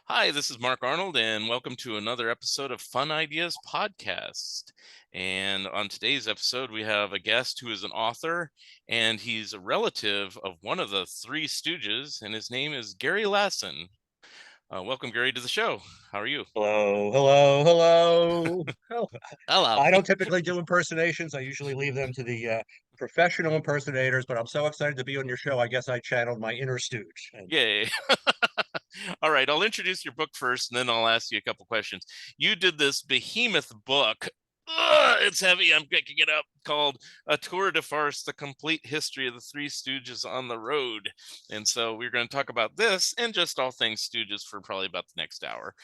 Hi, this is Mark Arnold, and welcome to another episode of Fun Ideas Podcast. And on today's episode, we have a guest who is an author, and he's a relative of one of the Three Stooges, and his name is Gary Lassin. Welcome, Gary, to the show. How are you? Hello, hello, hello. Oh, Hello. I don't typically do impersonations. I usually leave them to the professional impersonators, but I'm so excited to be on your show. I guess I channeled my inner stooge. And Yay. All right, I'll introduce your book first, and then I'll ask you a couple questions. You did this behemoth book. Ugh, it's heavy. I'm picking it up. Called A Tour de Farce: The Complete History of the Three Stooges on the Road. And so we're going to talk about this and just all things Stooges for probably about the next hour.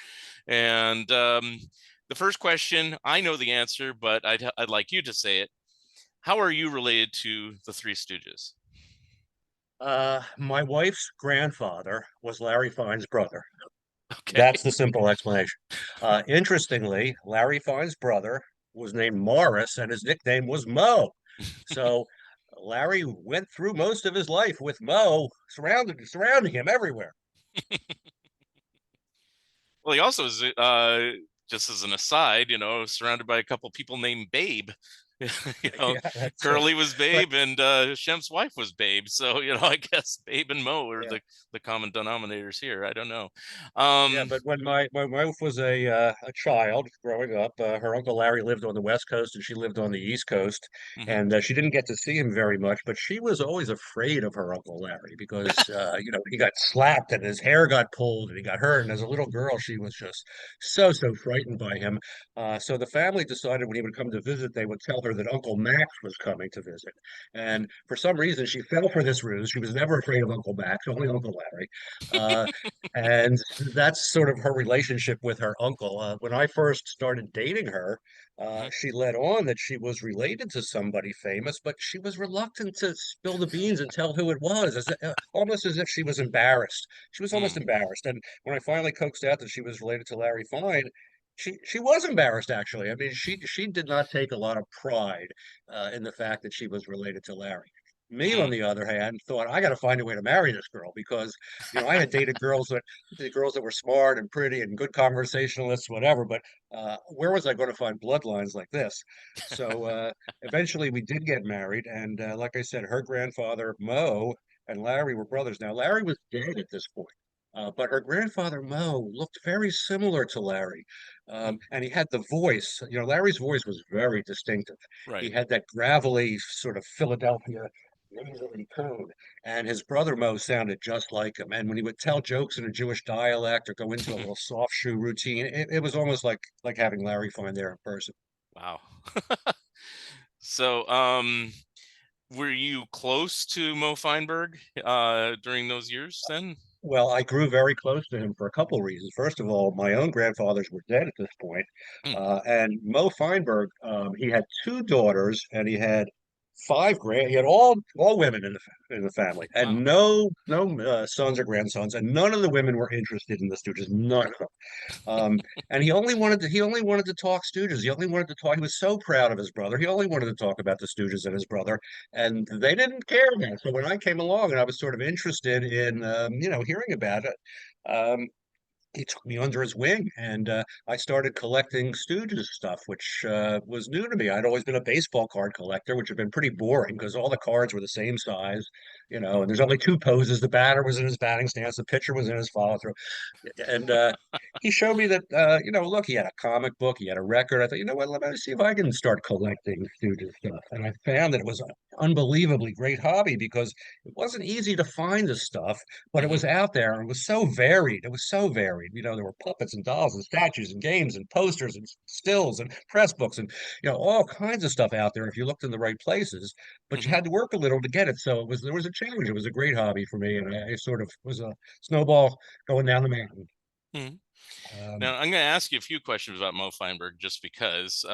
And the first question, I know the answer, but I'd like you to say it. How are you related to the Three Stooges? my wife's grandfather was Larry Fine's brother. Okay. That's the simple explanation. Interestingly, Larry Fine's brother was named Morris, and his nickname was Mo. So Larry went through most of his life with Mo surrounding him everywhere. Well, he also is, just as an aside, surrounded by a couple people named Babe. you know, Yeah, that's true. Curly was But Babe, and Shemp's wife was Babe. So, I guess Babe and Mo are yeah. the common denominators here. I don't know. Yeah, Um, but when my wife was a child growing up, her uncle Larry lived on the West Coast and she lived on the East Coast, mhm. and she didn't get to see him very much. But she was always afraid of her uncle Larry because he got slapped and his hair got pulled and he got hurt. And as a little girl, she was just so frightened by him. So the family decided when he would come to visit, they would tell her that Uncle Max was coming to visit. And for some reason, she fell for this ruse. She was never afraid of Uncle Max, only Uncle Larry. Uh, and that's sort of her relationship with her uncle. When I first started dating her, Mhm. she let on that she was related to somebody famous, but she was reluctant to spill the beans and tell who it was, almost as if she was embarrassed. She was almost Mm. embarrassed. And when I finally coaxed out that she was related to Larry Fine, she was embarrassed actually. I mean, she did not take a lot of pride in the fact that she was related to Larry. Me, on Mm. the other hand, thought I got to find a way to marry this girl because I had dated girls that were smart and pretty and good conversationalists, whatever. But where was I going to find bloodlines like this? So eventually we did get married. And like I said, her grandfather, Mo, and Larry were brothers. Now, Larry was dead at this point. But her grandfather Mo looked very similar to Larry, Mm. and he had the voice. Larry's voice was very distinctive. He Right. had that gravelly sort of Philadelphia nasally tone, and his brother Mo sounded just like him. And when he would tell jokes in a Jewish dialect or go into a little soft shoe routine, it was almost like having Larry Fine there in person. Wow. So, were you close to Mo Feinberg during those years then? Well, I grew very close to him for a couple of reasons. First of all, my own grandfathers were dead at this point. Mm. And Mo Feinberg, he had two daughters and he had he had all women in the family Wow. and no sons or grandsons, and none of the women were interested in the Stooges, none of them. And he only wanted to talk Stooges. He only wanted to talk. He was so proud of his brother. He only wanted to talk about the Stooges and his brother, and they didn't care about it. So when I came along and I was sort of interested in hearing about it, um, he took me under his wing and I started collecting Stooges stuff, which was new to me. I'd always been a baseball card collector, which had been pretty boring because all the cards were the same size, and there's only two poses. The batter was in his batting stance, the pitcher was in his follow through. And he showed me that, look, he had a comic book, he had a record. I thought, you know what, let me see if I can start collecting Stooges stuff. And I found that it was an unbelievably great hobby because it wasn't easy to find this stuff, but it Hmm. was out there and it was so varied. It was so varied. There were puppets and dolls and statues and games and posters and stills and press books and all kinds of stuff out there if you looked in the right places. But you Hmm. had to work a little to get it. So there was a challenge. It was a great hobby for me, and I sort of was a snowball going down the mountain. Hmm. Um, Now, I'm going to ask you a few questions about Mo Feinberg just because.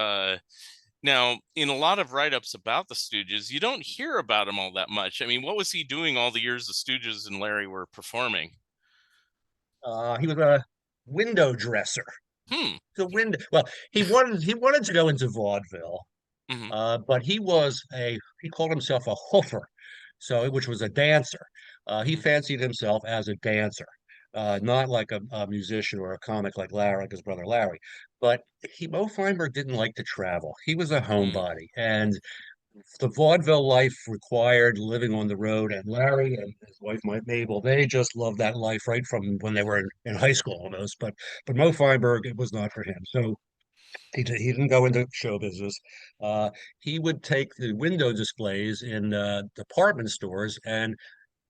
Now, in a lot of write ups about the Stooges, you don't hear about him all that much. I mean, what was he doing all the years the Stooges and Larry were performing? he was a window dresser. Hmm. Well, he wanted to go into vaudeville. Hmm. But he called himself a hoofer, which was a dancer. He Hmm. fancied himself as a dancer. not like a musician or a comic like Larry, like his brother Larry. But Mo Feinberg didn't like to travel. He was a Mm, homebody, and the vaudeville life required living on the road. And Larry and his wife Mabel, they just loved that life right from when they were in high school almost. But Mo Feinberg, it was not for him. So he didn't go into show business. Uh, he would take the window displays in department stores and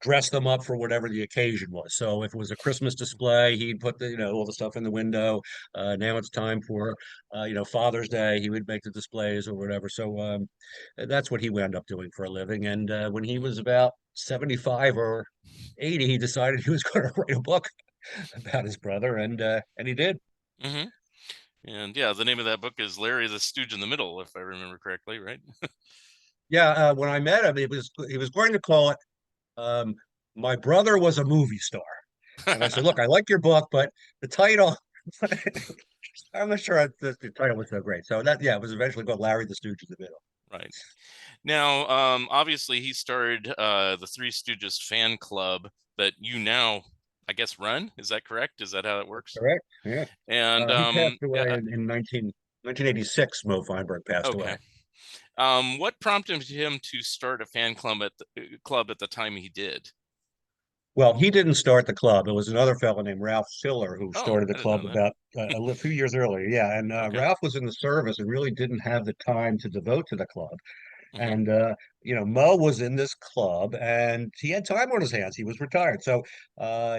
dress them up for whatever the occasion was. So if it was a Christmas display, he'd put the all the stuff in the window. Now it's time for Father's Day. He would make the displays or whatever. So that's what he wound up doing for a living. And when he was about 75 or 80, he decided he was going to write a book about his brother, and he did. mm-hmm. And yeah, the name of that book is Larry the Stooge in the Middle, if I remember correctly, right? Yeah, when I met him, he was going to call it um, "My Brother Was a Movie Star," and I said, "Look, I like your book, but the title." I'm not sure the title was so great. So that, yeah, it was eventually called Larry the Stooge in the Middle. Right. Now, obviously, he started the Three Stooges fan club that you now, I guess, run. Is that correct? Is that how it works? Correct. Yeah. And He passed away in 1986. Mo Feinberg passed away. okay. What prompted him to start a fan club at the time he did? Well, he didn't start the club. It was another fellow named Ralph Siller who Oh, started the I didn't club know that. about few years earlier. Yeah, and Okay. Ralph was in the service and really didn't have the time to devote to the club. Mm-hmm. And Mo was in this club and he had time on his hands. He was retired. So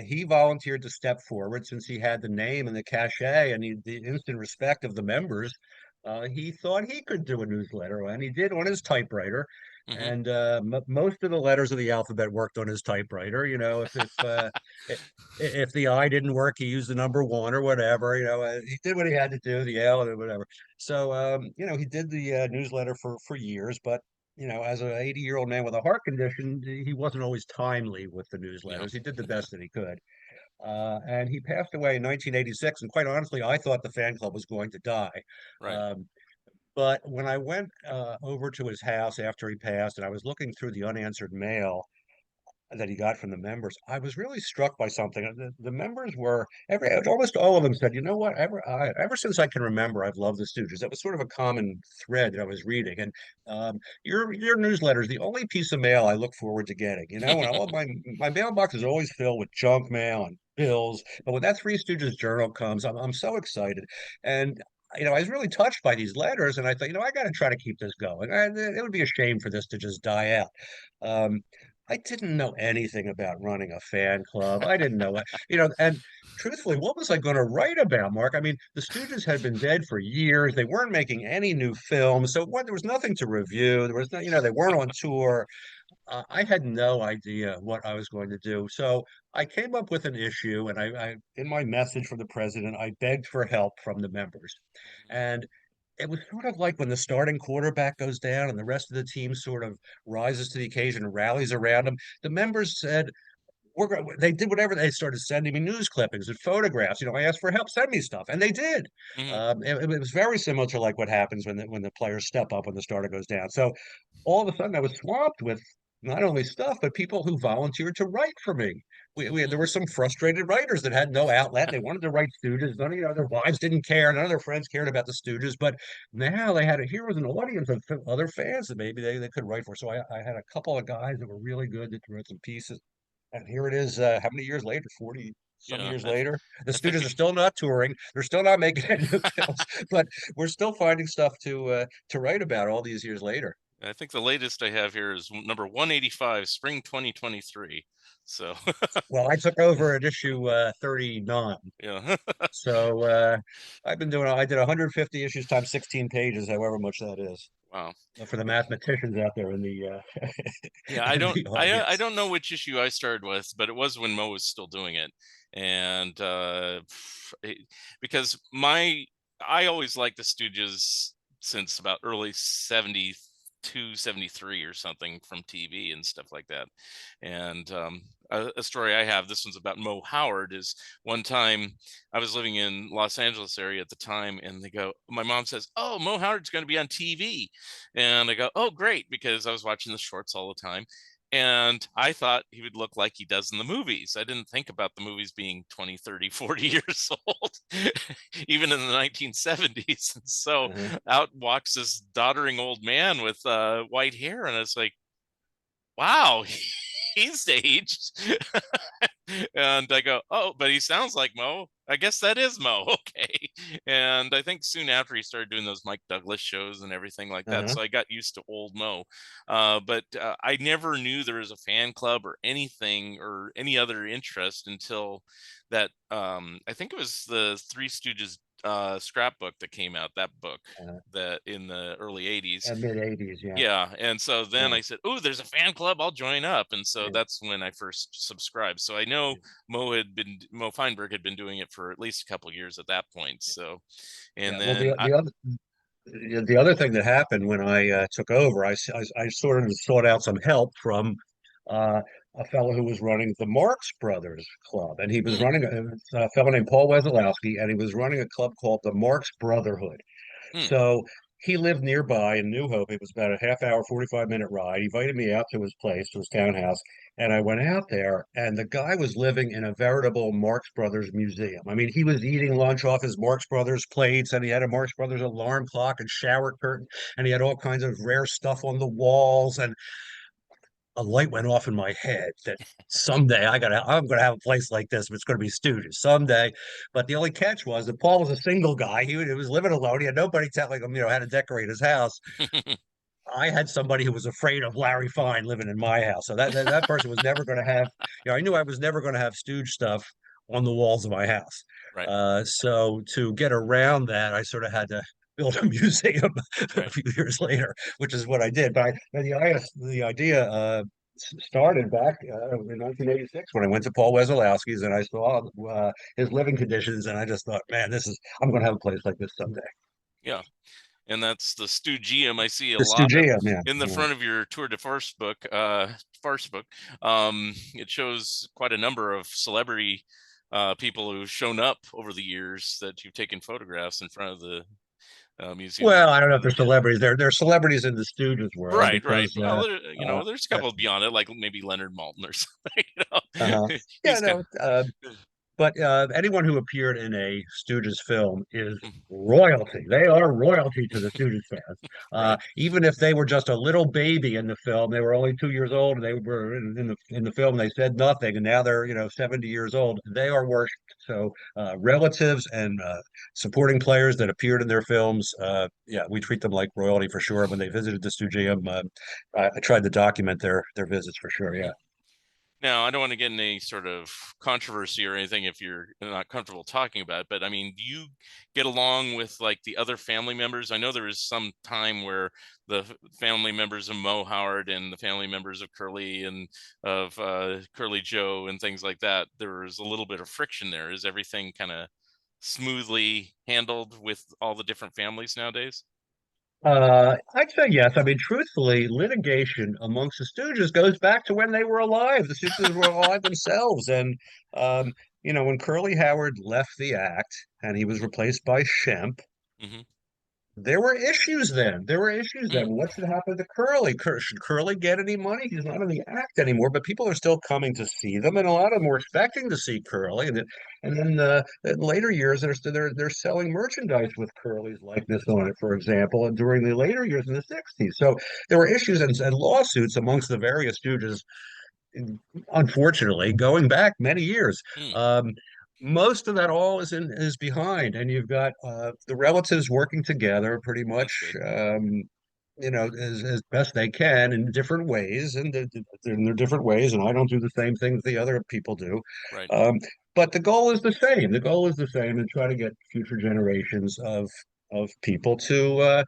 he volunteered to step forward since he had the name and the cachet and the instant respect of the members. He thought he could do a newsletter, and he did on his typewriter. Mm-hmm. And most of the letters of the alphabet worked on his typewriter. If the I didn't work, he used the number one or whatever. He did what he had to do, the L and whatever. So he did the newsletter for years, but as an 80-year-old man with a heart condition, he wasn't always timely with the Yeah. newsletters. He did the best that he could. And he passed away in 1986. And quite honestly, I thought the fan club was going to die. Right. Um, but when I went over to his house after he passed, and I was looking through the unanswered mail that he got from the members, I was really struck by something. The members were almost all of them said, "You know what? Ever since I can remember, I've loved the Stooges." That was sort of a common thread that I was reading. And your newsletter is the only piece of mail I look forward to getting. And all of my mailbox is always filled with junk mail and bills, but when that Three Stooges Journal comes, I'm so excited. And I was really touched by these letters, and I thought, I got to try to keep this going. It would be a shame for this to just die out. Um, I didn't know anything about running a fan club. I didn't know and truthfully, what was I going to write about, Mark? I mean, the Stooges had been dead for years. They weren't making any new films. So there was nothing to review. There was no, they weren't on tour. I had no idea what I was going to do. So I came up with an issue, and in my message from the president, I begged for help from the members. And it was sort of like when the starting quarterback goes down and the rest of the team sort of rises to the occasion and rallies around him. The members said, they did whatever. They started sending me news clippings and photographs. I asked for help, send me stuff, and they did. Mm-hmm. It was very similar to like what happens when the players step up when the starter goes down. So all of a sudden, I was swamped with not only stuff but people who volunteered to write for me. There were some frustrated writers that had no outlet. They wanted to write Stooges. None of their wives didn't care. None of their friends cared about the Stooges. But now here was an audience of other fans that maybe they could write for. So I had a couple of guys that were really good that wrote some pieces. And here it is, how many years later? 40 some Yeah. years later. The I think Stooges are still not touring. They're still not making any new films, but we're still finding stuff to write about all these years later. I think the latest I have here is number 185, spring 2023. So Well, I took over at issue 39. yeah. So I did 150 issues times 16 pages, however much that is. Wow. For the mathematicians out there in the Yeah, in the I audience. don't know which issue I started with, but it was when Mo was still doing it. And because I always liked the Stooges since about early 72, 73 or something from TV and stuff like that. And a story I have, this one's about Mo Howard, is one time I was living in Los Angeles area at the time, and my mom says, "Oh, Mo Howard's going to be on TV." And I go, "Oh, great," because I was watching the shorts all the time. And I thought he would look like he does in the movies. I didn't think about the movies being 20, 30, 40 years old, even in the 1970s. And so Uh-huh. out walks this doddering old man with white hair. And it's like, wow, he's aged. And I go, oh, but he sounds like Mo. I guess that is Mo. Okay. And I think soon after he started doing those Mike Douglas shows and everything like that. Uh-huh. So I got used to old Mo. But I never knew there was a fan club or anything or any other interest until that. I think it was the Three Stooges scrapbook that came out, that book Uh, that in the early 80s. Mid '80s, yeah, Yeah, and so then yeah, I said, "Oh, there's a fan club. I'll join up." And so yeah, that's when I first subscribed. So I know yeah, Mo Feinberg had been doing it for at least a couple years at that point. yeah. So, Yeah. and Well, then I, the other thing that happened when I took over, I sort of sought out some help from uh, a fellow who was running the Marx Brothers Club, and he was hmm, running a fellow named Paul Wesolowski, and he was running a club called the Marx Brotherhood. hmm, So he lived nearby in New Hope. It was about a half hour, 45-minute ride. He invited me out to his place, to his townhouse. And I went out there, and the guy was living in a veritable Marx Brothers museum. I mean, he was eating lunch off his Marx Brothers plates, and he had a Marx Brothers alarm clock and shower curtain, and he had all kinds of rare stuff on the walls. And a light went off in my head that someday I'm gonna have a place like this, but it's gonna be Stooges someday. But the only catch was that Paul was a single guy. He was living alone. He had nobody telling him, how to decorate his house. I had somebody who was afraid of Larry Fine living in my house. So that person was never going to have, I knew I was never going to have Stooge stuff on the walls of my house. right, So to get around that, I sort of had to build a museum a right, few years later, which is what I did. But the idea started back in 1986 when I went to Paul Wesolowski's and I saw his living conditions, and I just thought, man, I'm going to have a place like this someday. yeah. And that's the Stoogeum. I see a The lot of Stoogeum, yeah. in the Yeah. front of your Tour de Farce book. Farce book. It shows quite a number of celebrity people who've shown up over the years that you've taken photographs in front of the museum. Well, I don't know if they're Really good. celebrities. They're celebrities in the Stooges world Right, right. because Well, there, uh, there's a uh, couple beyond it, like maybe Leonard Maltin or something. uh-huh. Yeah, He's kind no, of but anyone who appeared in a Stooges film is royalty. They are royalty to the Stooges fans. right. Even if they were just a little baby in the film, they were only 2 years old, and they were in the film. They said nothing, and now they're 70 years old. They are worshipped. So relatives and supporting players that appeared in their films, yeah, we treat them like royalty for sure. When they visited the Stoogium, I tried to document their visits for sure. Yeah. Now, I don't want to get in any sort of controversy or anything if you're not comfortable talking about it, but I mean, do you get along with like the other family members? I know there was some time where the family members of Mo Howard and the family members of Curly and of Curly Joe and things like that, there was a little bit of friction there. Is everything kind of smoothly handled with all the different families nowadays? I'd say yes. I mean, truthfully, litigation amongst the Stooges goes back to when they were alive. The Stooges were alive themselves, and um, when Curly Howard left the act and he was Hmm. replaced by Shemp, Hmm. there were issues then. There were issues then. Mm, What should happen to Curly? Should Curly get any money? He's not in the act anymore, but people are still coming to see them, and a lot of them were expecting to see Curly. And then in later years, they're selling merchandise with Curly's likeness on it, for example, and during the later years in the '60s. So there were issues and lawsuits amongst the various Stooges, unfortunately, going back many years. mm, Most of that all is behind, and you've got the relatives working together pretty that's much, good. as best they can in different ways, and in their different ways. And I don't do the same things the other people do, Right. um, but the goal is the same. The goal is the same, and try to get future generations of people to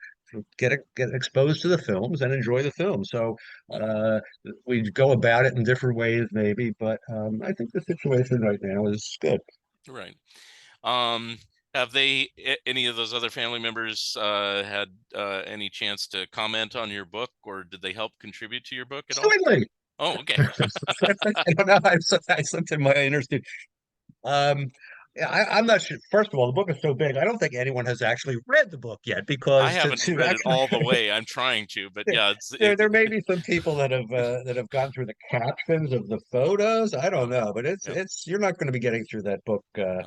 get exposed to the films and enjoy the film. So Hmm. uh, we go about it in different ways, maybe, but I think the situation right now is good. Right. Um, have any of those other family members had any chance to comment on your book, or did they help contribute to your book at all? Slightly. Oh, okay. I don't know. I slipped in my inner. Um, Yeah, I'm not sure. First of all, the book is so big. I don't think anyone has actually read the book yet I because haven't to read it actually all the way. I'm trying to, but yeah, there may be some people that have gone through the captions of the photos. I uh, don't know, but yeah, it's you're not going to be getting through that book uh,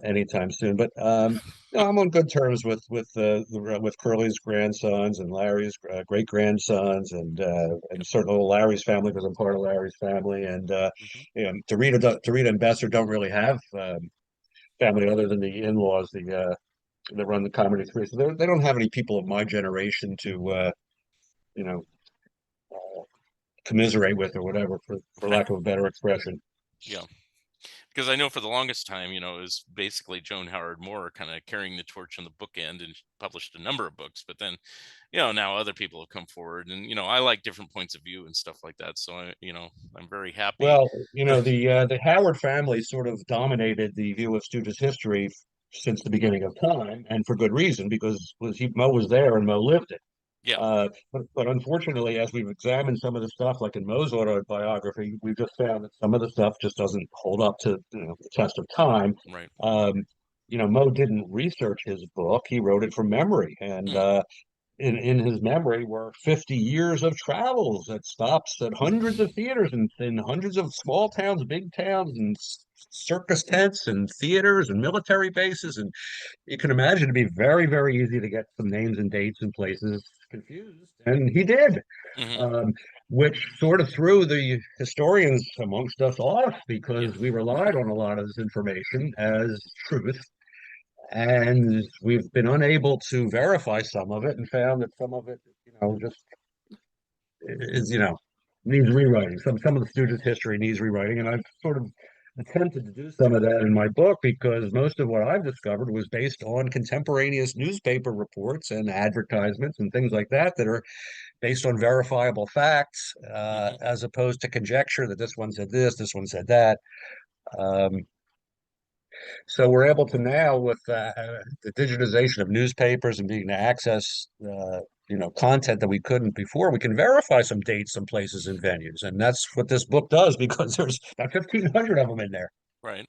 anytime soon. But no, I'm on good terms with Curly's grandsons and Larry's great grandsons, yeah. and certainly Larry's family because I'm part of Larry's family. And Hmm. you know, Dorita and Besser don't really have family other than the in-laws, that run the Comedy Three. So they don't have any people of my generation to you know commiserate with or whatever, for Right. lack of a better expression. Yeah. Because I know for the longest time, it was basically Joan Howard Moore kind of carrying the torch on the bookend, and she published a number of books. But then, now other people have come forward, and I like different points of view and stuff like that. So I'm very happy. Well, the Howard family sort of dominated the view of Stooges history since the beginning of time, and for good reason, because Mo was there and Mo lived it. Yeah. But unfortunately, as we've examined some of the stuff, like in Mo's autobiography, we've just found that some of the stuff just doesn't hold up to the test of time. Right. Um, Mo didn't research his book; he wrote it from memory, and Mm, in his memory were 50 years of travels at stops at hundreds of theaters in hundreds of small towns, big towns, and circus tents and theaters and military bases. And you can imagine it'd be very, very easy to get some names and dates and places confused. And he did, hmm. um, which sort of threw the historians amongst us off Yeah. because we relied on a lot of this information as truth. And we've been unable to verify some of it and found that some of it, just is, needs rewriting. Some of the students' history needs rewriting, and I've sort of attempted to do some of that in my book because most of what I've discovered was based on contemporaneous newspaper reports and advertisements and things like that are based on verifiable facts, Hmm. as opposed to conjecture that this one said this one said that. Um, So we're able to now, with the digitization of newspapers and being able to access, content that we couldn't before, we can verify some dates, some places, and venues, and that's what this book does because there's about 1,500 of them in there. Right.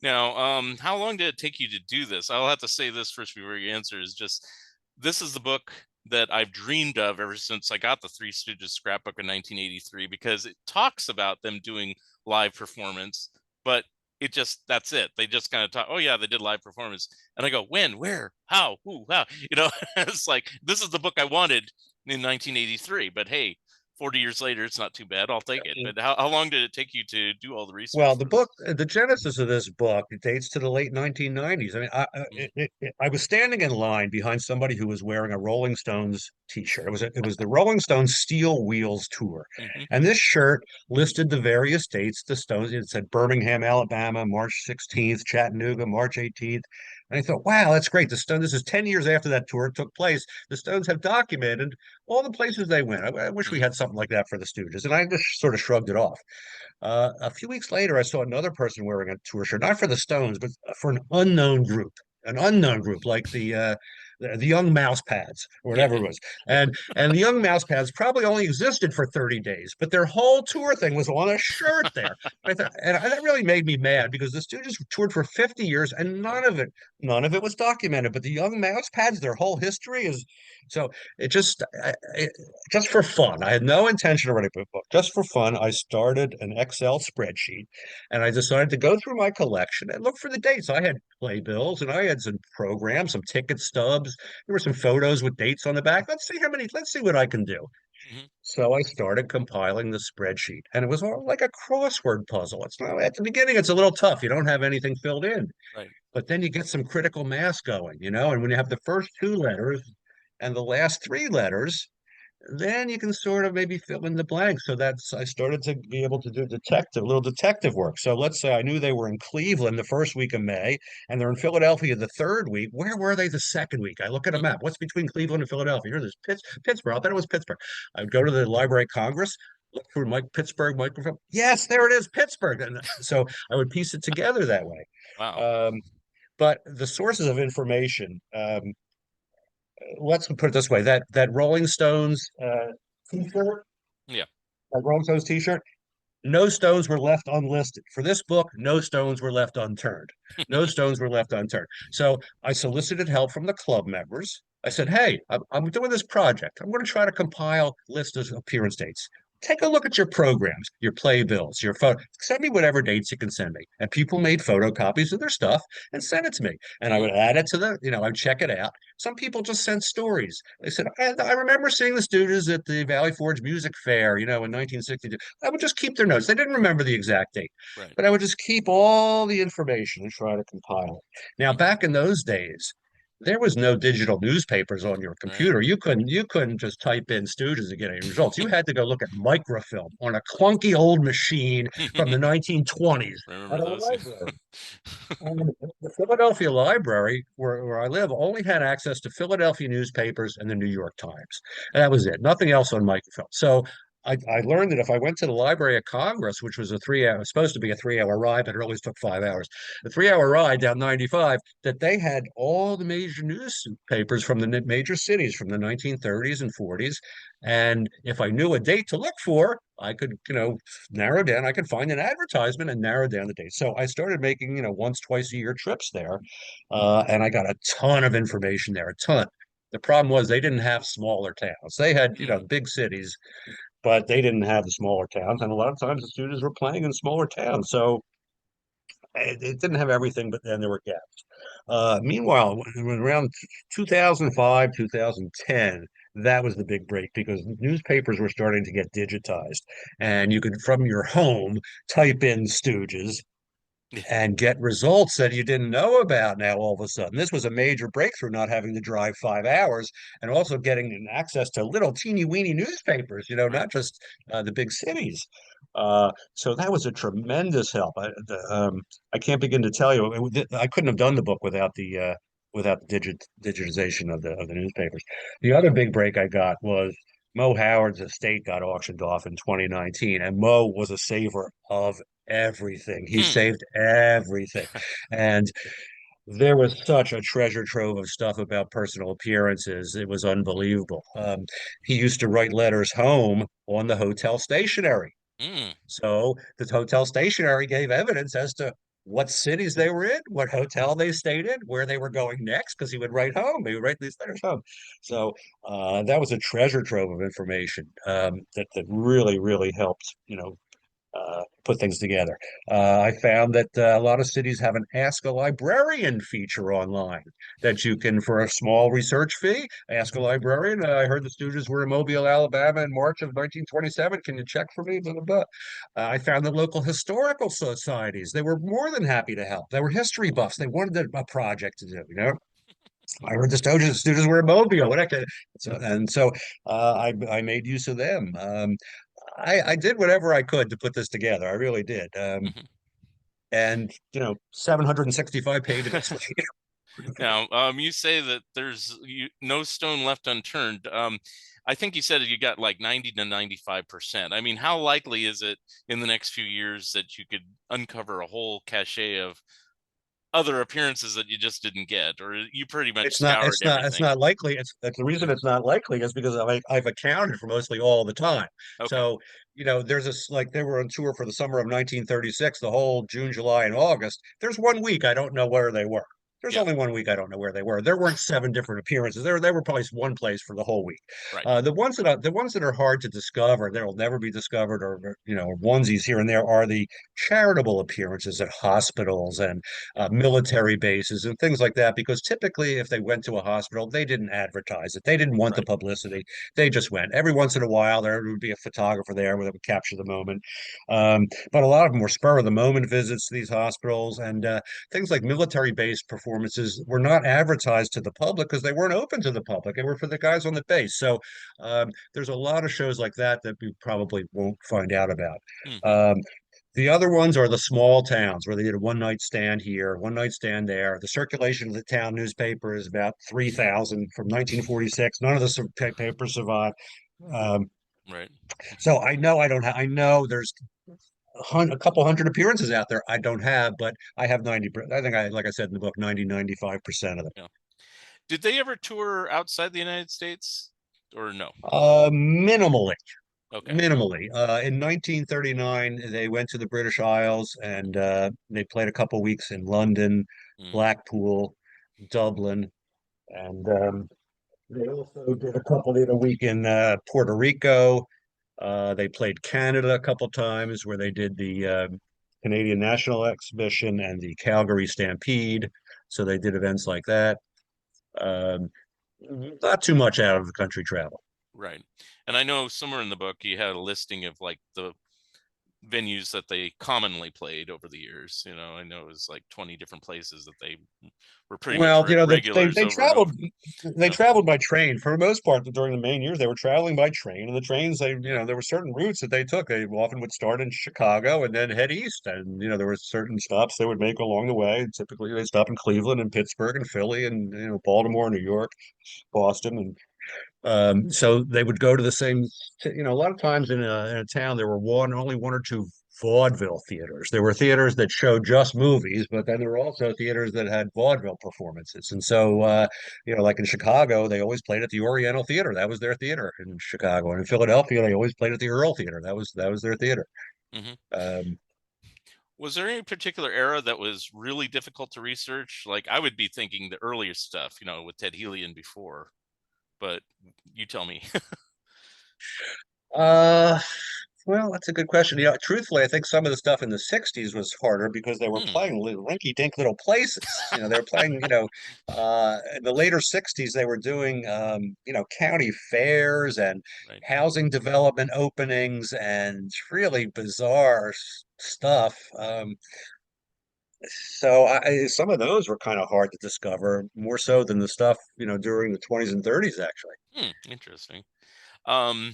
Now, how long did it take you to do this? I'll have to say this first before you answer. Is just this is the book that I've dreamed of ever since I got the Three Stooges scrapbook in 1983, because it talks about them doing live performance, but that's it. They just kind of talk. Oh yeah, they did live performance, and I go, when, where, how, who, how? It's like this is the book I wanted in 1983. But hey, 40 years later, it's not too bad. I'll take it. But how long did it take you to do all the research Well, for this? the genesis of this book dates to the late 1990s. I mean, Mm, I was standing in line behind somebody who was wearing a Rolling Stones t-shirt. It was the Rolling Stones Steel Wheels tour, mhm, and this shirt listed the various dates. The Stones, it said Birmingham, Alabama, March 16th, Chattanooga, March 18th. And I thought, wow, that's great. The Stones. This is 10 years after that tour took place. The Stones have documented all the places they went. I wish we mhm, had something like that for the Stooges, and I just sort of shrugged it off. A few weeks later, I saw another person wearing a tour shirt, not for the Stones, but for an unknown group like the Young Mouse Pads or yeah, whatever it was. And the Young Mouse Pads probably only existed for 30 days, but their whole tour thing was on a shirt there. That really made me mad because the Stooges toured for 50 years and yeah, none of it was documented. But the Young Mouse Pads, their whole history is so it just just for fun. I had no intention of writing a book. Just for fun, I started an Excel spreadsheet and I decided to go through my collection and look for the dates. I had playbills and I had some programs, some ticket stubs. There were some photos with dates on the back. Let's see what I can do. mhm, So I started compiling the spreadsheet and it was all like a crossword puzzle. It's not at the beginning, it's a little tough. You don't have anything filled in, right, but then you get some critical mass going, and when you have the first two letters and the last three letters, then you can sort of maybe fill in the blanks. So that's I started to be able to do little detective work. So let's say I knew they were in Cleveland the first week of May, and they're in Philadelphia the third week. Where were they the second week? I look at a mm, map. What's between Cleveland and Philadelphia? Here, there's Pittsburgh. I bet it was Pittsburgh. I would go to the Library of Congress, look through Pittsburgh microfilm. Yes, there it is, Pittsburgh. And so I would piece it together that way. wow, Um, but the sources of information, let's put it this way: that Rolling Stones t-shirt, yeah, that Rolling Stones t-shirt. no stones were left unlisted. For this book, no stones were left unturned. No stones were left unturned. So I solicited help from the club members. I Mhm. said, hey, I'm doing this project. I'm going to try to compile list of appearance dates. Take a look at your programs, your playbills, your photo. Send me whatever dates you can send me. And people made photocopies of their stuff and sent it to me. And I Mm, would add it to I'd check it out. Some people just sent stories. They said, I remember seeing the Stooges at the Valley Forge Music Fair, in 1962. I would just keep their notes. They didn't remember the exact date, right. but I would just keep all the information and try to compile it. Now, Mhm. back in those days, there was no digital newspapers on your Right. computer. You couldn't just type in Stooges and get any results. You had to go look at microfilm on a clunky old machine from the 1920s Remember at a those? library. And the Philadelphia Library, where I live, only had access to Philadelphia newspapers and the New York Times. And that was it. Nothing else on microfilm. So I learned that if I went to the Library of Congress, which was a 3 hour, supposed to be a 3 hour ride, but it always took 5 hours, a 3 hour ride down 95, that they had all the major newspapers from the major cities from the 1930s and 40s. And if I knew a date to look for, I could, narrow down. I could find an advertisement and narrow down the date. So I started making, once, twice a year trips there, and I got a ton of information there, a ton. The problem was they didn't have smaller towns. They had, Mm, big cities, but they didn't have the smaller towns. And a lot of times the students were playing in smaller towns. So it didn't have everything, but then there were gaps. Meanwhile, around 2005, 2010, that was the big break because newspapers were starting to get digitized. And you could, from your home, type in Stooges yeah, and get results that you didn't know about now all of a sudden. This was a major breakthrough, not having to drive 5 hours and also getting access to little teeny weeny newspapers, right. not just the big cities. So that was a tremendous help. I can't begin to tell you. I couldn't have done the book without the digitization of the newspapers. The other big break I got was Mo Howard's estate got auctioned off in 2019, and Mo was a saver of everything. He Hmm. saved everything. And there was such a treasure trove of stuff about personal appearances. It was unbelievable. He used to write letters home on the hotel stationery. Mm, So the hotel stationery gave evidence as to what cities they were in, what hotel they stayed in, where they were going next, because he would write home. He would write these letters home. So that was a treasure trove of information that really, really helped, put things together. I found that a lot of cities have an Ask a Librarian feature online that you can, for a small research fee, ask a librarian. I heard the Stooges were in Mobile, Alabama in March of 1927. Can you check for me? Blah, blah, blah. I found the local historical societies. They were more than happy to help. They were history buffs. They wanted a project to do. I heard the Stooges were in Mobile. What I could, so I made use of them. I did whatever I could to put this together. I really did. mhm. And 765 pages. Now, you say that there's no stone left unturned. I think you said you got like 90 to 95%. I mean, how likely is it in the next few years that you could uncover a whole cachet of other appearances that you just didn't get, or you pretty much It's not. scoured It's not. It's everything? not likely. That's the reason it's not likely is because I've accounted for mostly all the time. Okay. So there's this like they were on tour for the summer of 1936, the whole June, July, and August. There's one week I don't know where they were. There's Yeah. only one week I don't know where they were. There weren't seven different appearances. They were probably one place for the whole week. Right. The ones that are hard to discover, that'll never be discovered, or onesies here and there, are the charitable appearances at hospitals and military bases and things like that. Because typically, if they went to a hospital, they didn't advertise it. They didn't want the Right. publicity. They just went. Every once in a while, there would be a photographer there that would capture the moment. But a lot of them were spur of the moment visits to these hospitals, and things like military based performances were not advertised to the public because they weren't open to the public. They were for the guys on the base. So there's a lot of shows like that we probably won't find out about. Hmm. Um, the other ones are the small towns where they did a one night stand here, one night stand there. The circulation of the town newspaper is about 3,000 from 1946. None of the papers survive. Um, Right. so I know I don't have, I know there's a couple hundred appearances out there I don't have, but I have 90. I think like I said in the book, 95% of them. Yeah. Did they ever tour outside the United States or no? Minimally. Okay. minimally. In 1939, they went to the British Isles and they played a couple weeks in London, Mm, Blackpool, Dublin, and they also did a week in Puerto Rico. They played Canada a couple times where they did the Canadian National Exhibition and the Calgary Stampede. So they did events like that. Um, Not too much out of the country travel. right. And I know somewhere in the book you had a listing of like the venues that they commonly played over the years. I know it was like 20 different places that they were pretty much Well, you know, regulars they over and over. they Yeah. traveled by train for the most part during the main years. They were traveling by train, and the trains Yeah. there were certain routes that they took. They often would start in Chicago and then head east, and there were certain stops they would make along the way. Typically, they stop in Cleveland and Pittsburgh and Philly and Baltimore, New York, Boston, and so they would go to the same, a lot of times in a town, there were only one or two vaudeville theaters. There were theaters that showed just movies, but then there were also theaters that had vaudeville performances. And so, Hmm. like in Chicago, they always played at the Oriental Theater. That was their theater in Chicago. And in Philadelphia, they always played at the Earl Theater. That was their theater. Hmm. Um, Was there any particular era that was really difficult to research? Like I would be thinking the earlier stuff, with Ted Healy and before, but you tell me. uh, Well, that's a good question. Truthfully, I think some of the stuff in the 60s was harder because they were Hmm. playing rinky-dink little places. They were playing, in the later 60s, they were doing, county fairs and Right. housing development openings and really bizarre stuff. So some of those were kind of hard to discover, more so than the stuff, during the 20s and 30s, actually. Hmm. Interesting. Um,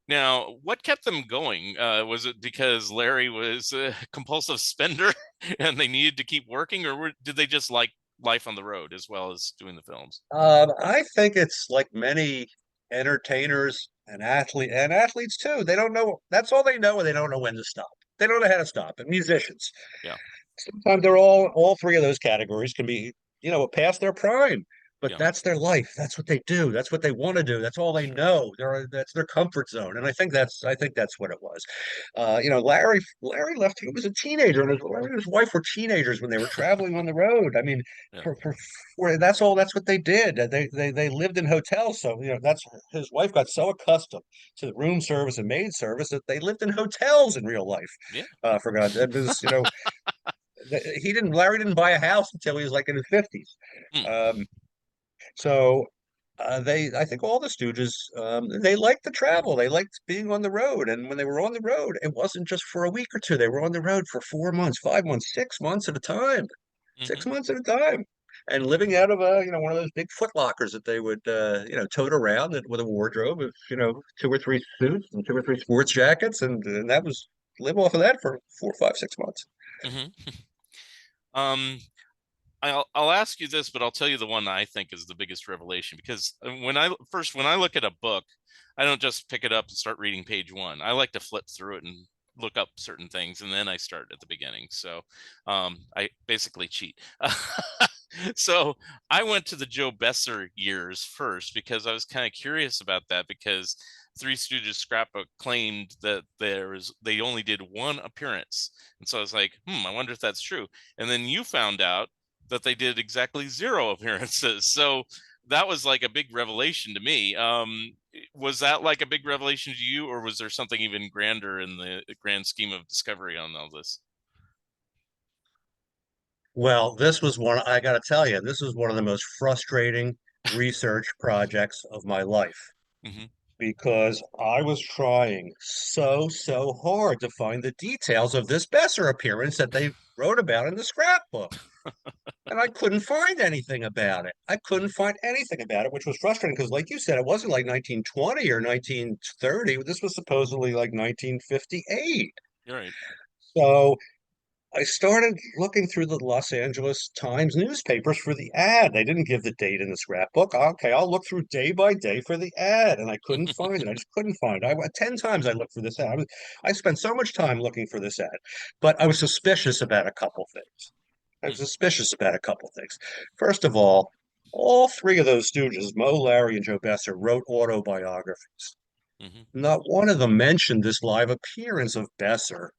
Now, what kept them going? Was it because Larry was a compulsive spender and they needed to keep working, or did they just like life on the road as well as doing the films? I think it's like many entertainers and athletes too. They don't know. That's all they know, and they don't know when to stop. They don't know how to stop. And musicians, Yeah, sometimes they're all three of those categories can be, past their prime. But yeah, that's their life. That's what they do. That's what they want to do. That's all they sure. know. That's their comfort zone. And I think that's what it was. Larry left. He was a teenager, and his wife were teenagers when they were traveling on the road. I mean, Yeah, that's all. That's what they did. They lived in hotels. So that's his wife got so accustomed to the room service and maid service that they lived in hotels in real life. yeah. For God, that was Larry didn't buy a house until he was like in his 50s. Hmm. Um, so I think all the Stooges, they liked the travel. They liked being on the road. And when they were on the road, it wasn't just for a week or two. They were on the road for 4 months, 5 months, 6 months at a time, Hmm. 6 months at a time. And living out of one of those big foot lockers that they would, tote around with a wardrobe of, two or three suits and two or three sports jackets. And that was live off of that for 4, 5, 6 months. Hmm. Um, I'll ask you this, but I'll tell you the one I think is the biggest revelation because when I look at a book, I don't just pick it up and start reading page one. I like to flip through it and look up certain things, and then I start at the beginning. So I basically cheat. So I went to the Joe Besser years first because I was kind of curious about that because Three Stooges scrapbook claimed that they only did one appearance, and so I was like, I wonder if that's true. And then you found out that they did exactly zero appearances. So that was like a big revelation to me. Was that like a big revelation to you, or was there something even grander in the grand scheme of Discovery on all this? Well, I got to tell you, this was one of the most frustrating research projects of my life Hmm. because I was trying so hard to find the details of this Besser appearance that they wrote about in the scrapbook. And I couldn't find anything about it. I couldn't find anything about it, which was frustrating because, like you said, it wasn't like 1920 or 1930. This was supposedly like 1958. You're right. So I started looking through the Los Angeles Times newspapers for the ad. They didn't give the date in the scrapbook. Okay, I'll look through day by day for the ad, and I couldn't find it. I just couldn't find it. 10 times I looked for this ad. I spent so much time looking for this ad, but I was suspicious about a couple things. I was suspicious about a couple things. First of all three of those Stooges, Mo, Larry, and Joe Besser, wrote autobiographies. Hmm. Not one of them mentioned this live appearance of Besser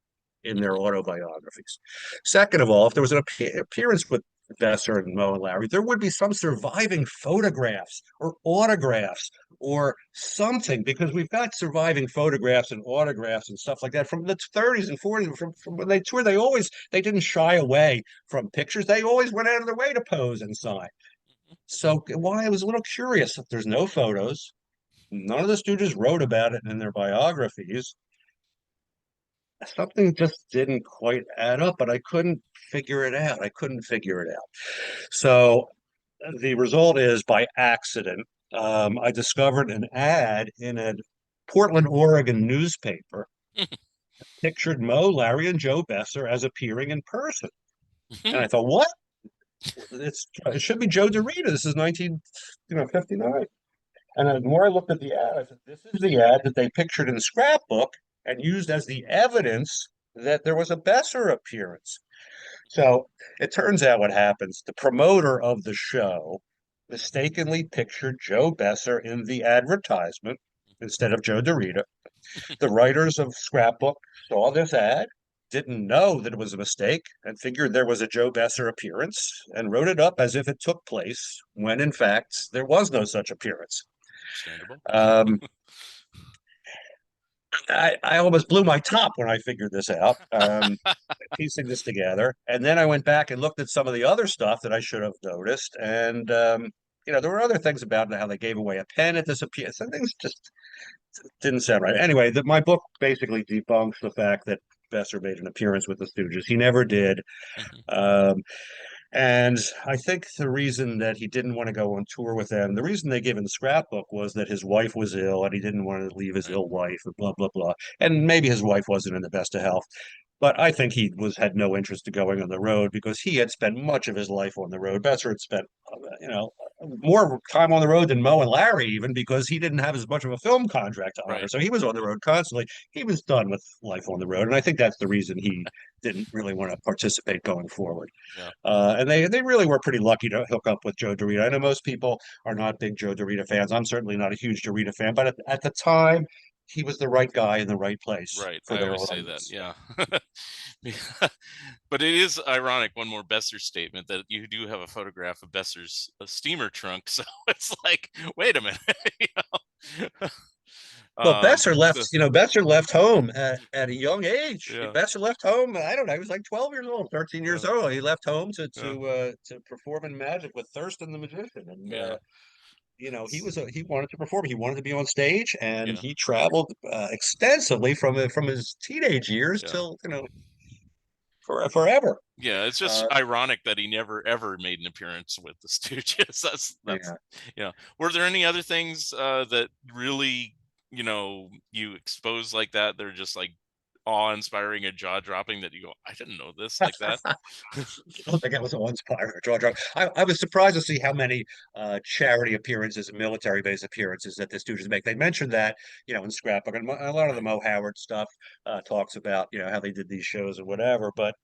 in their autobiographies. Second of all, if there was an appearance with Besser and Moe and Larry, there would be some surviving photographs or autographs or something, because we've got surviving photographs and autographs and stuff like that from the 30s and 40s. From when they toured, they didn't shy away from pictures. They always went out of their way to pose and sign. So why I was a little curious. If there's no photos, none of the Stooges wrote about it in their biographies. Something just didn't quite add up, but I couldn't figure it out. I couldn't figure it out. So the result is, by accident, I discovered an ad in a Portland, Oregon newspaper, pictured Moe, Larry, and Joe Besser as appearing in person. And I thought, what? It should be Joe DeRita. This is 1959. And the more I looked at the ad, I said, this is the ad that they pictured in the scrapbook and used as the evidence that there was a Besser appearance. So it turns out what happens, the promoter of the show mistakenly pictured Joe Besser in the advertisement instead of Joe DeRita. The writers of Scrapbook saw this ad, didn't know that it was a mistake, and figured there was a Joe Besser appearance and wrote it up as if it took place when, in fact, there was no such appearance. Understandable. Um, I almost blew my top when I figured this out, piecing this together. And then I went back and looked at some of the other stuff that I should have noticed. And, there were other things about how they gave away a pen at this appeal. Some things just didn't sound right. Anyway, my book basically debunks the fact that Besser made an appearance with the Stooges. He never did. Hmm. Um, and I think the reason that he didn't want to go on tour with them, the reason they gave him the scrapbook was that his wife was ill and he didn't want to leave his Right. ill wife and blah, blah, blah. And maybe his wife wasn't in the best of health. But I think he had no interest in going on the road because he had spent much of his life on the road. Besser had spent, you know, more time on the road than Moe and Larry, even because he didn't have as much of a film contract to honor. Right. So he was on the road constantly. He was done with life on the road. And I think that's the reason he didn't really want to participate going forward. Yeah. And they really were pretty lucky to hook up with Joe DeRita. I know most people are not big Joe DeRita fans. I'm certainly not a huge DeRita fan, but at the time, he was the right guy in the right place Right. for I their always say that. audience. Yeah. But it is ironic, one more Besser statement, that you do have a photograph of Besser's steamer trunk. So it's like, wait a minute. you know? Well, So Besser left home at a young age. yeah. Besser left home. I don't know. He was like 12 years old, 13 years Uh, old. He left home yeah. to perform in Magic with Thurston the Magician, and Yeah. he wanted to perform. He wanted to be on stage, and Yeah. he traveled extensively from his teenage years Yeah. till forever. Yeah, it's just Uh, ironic that he never ever made an appearance with the Stooges. That's yeah. yeah. Were there any other things that really, you expose like that? They're just like awe-inspiring and jaw-dropping that you go, I didn't know this like that. I don't think it was a one-spot or draw. I was surprised to see how many charity appearances and military base appearances that the Stooges make. They mentioned that, in Scrapbook, and a lot of the Right. Mo Howard stuff talks about, how they did these shows or whatever. But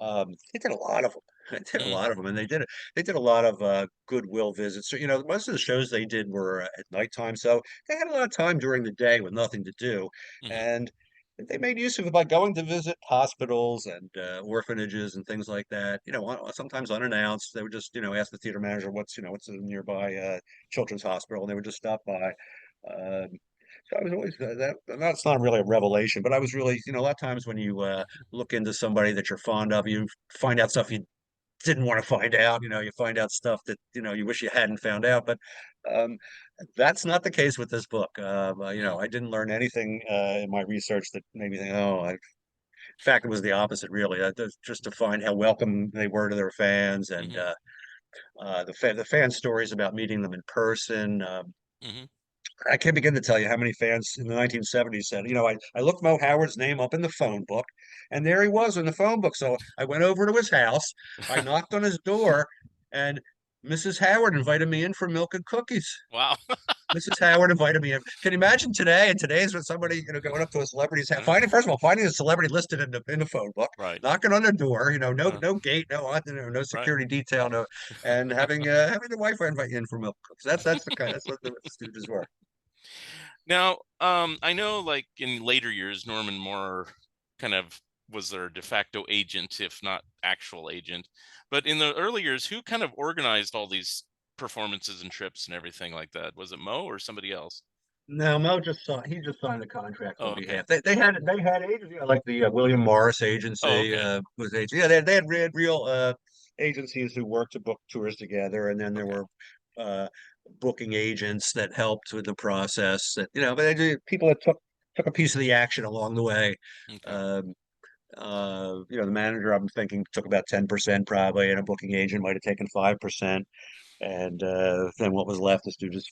they did a lot of them. They did a Mm-hmm. lot of them, and they did a lot of goodwill visits. So, most of the shows they did were at nighttime, so they had a lot of time during the day with nothing to do, Mm-hmm. and they made use of it by going to visit hospitals and orphanages and things like that. Sometimes unannounced. They would just, ask the theater manager what's a nearby children's hospital, and they would just stop by. Um, so I was always that's not really a revelation, but I was really, a lot of times when you look into somebody that you're fond of, you find out stuff you didn't want to find out. You find out stuff that you wish you hadn't found out. But um, that's not the case with this book. Mm-hmm. I didn't learn anything in my research that made me think, oh, in fact, it was the opposite, really. Just to find how welcome they were to their fans, and Mm-hmm. the fan stories about meeting them in person. Mm-hmm. I can't begin to tell you how many fans in the 1970s said, I looked Mo Howard's name up in the phone book, and there he was in the phone book. So I went over to his house, I knocked on his door, and Mrs. Howard invited me in for milk and cookies. Wow. Mrs. Howard invited me in. Can you imagine today? And today's when somebody, going up to a celebrity's house, Yeah. first of all, finding a celebrity listed in the phone book, Right. knocking on their door, Uh, no gate, no right. security detail, no, and having the wife invite you in for milk. Cookies. That's what the Stooges were. Now, I know like in later years, Norman Moore kind of was their de facto agent, if not actual agent. But in the early years, who kind of organized all these performances and trips and everything like that? Was it Mo or somebody else? No, Mo just saw he just signed the contracts Oh, on okay. behalf. They had agents, like the William Morris Oh, agency okay. was agent. Yeah, they had real agencies who worked to book tours together, and then there Okay. were uh, booking agents that helped with the process. That but people that took a piece of the action along the way. Okay. Um, the manager, I'm thinking, took about 10% probably, and a booking agent might have taken 5%. And then what was left, the students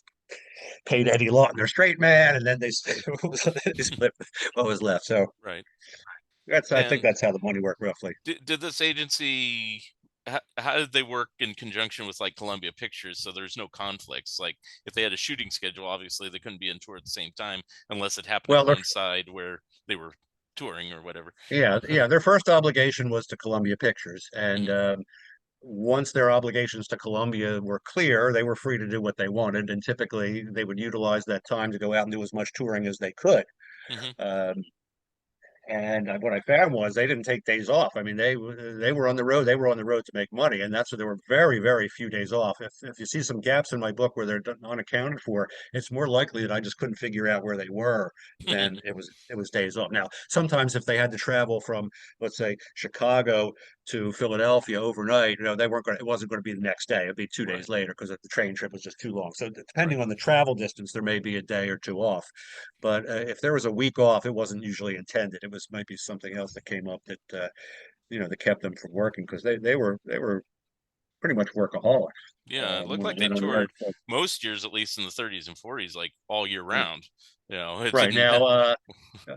paid Eddie Lawton, their straight man, and then they split what was left. So Right. I think And that's how the money worked roughly. did this agency, how did they work in conjunction with like Columbia Pictures so there's no conflicts? Like if they had a shooting schedule, obviously they couldn't be in tour at the same time unless it happened to Well, coincide where they were touring or whatever. yeah, their first obligation was to Columbia Pictures, and Hmm. once their obligations to Columbia were clear, they were free to do what they wanted, and typically they would utilize that time to go out and do as much touring as they could. Hmm. Um, And what I found was they didn't take days off. I mean, they were on the road. They were on the road to make money, and that's where there were very, very few days off. If you see some gaps in my book where they're unaccounted for, it's more likely that I just couldn't figure out where they were than it was days off. Now, sometimes if they had to travel from, let's say, Chicago to Philadelphia overnight, they weren't going. It wasn't going to be the next day. It'd be two Right. days later because the train trip was just too long. So Right. depending on the travel distance, there may be a day or two off. But if there was a week off, it wasn't usually intended. It was maybe something else that came up that kept them from working because they were pretty much workaholics Yeah, it looked when like they they went on the road. toured most years, at least in the 30s and 40s, like all year Yeah. round. It Right didn't. now,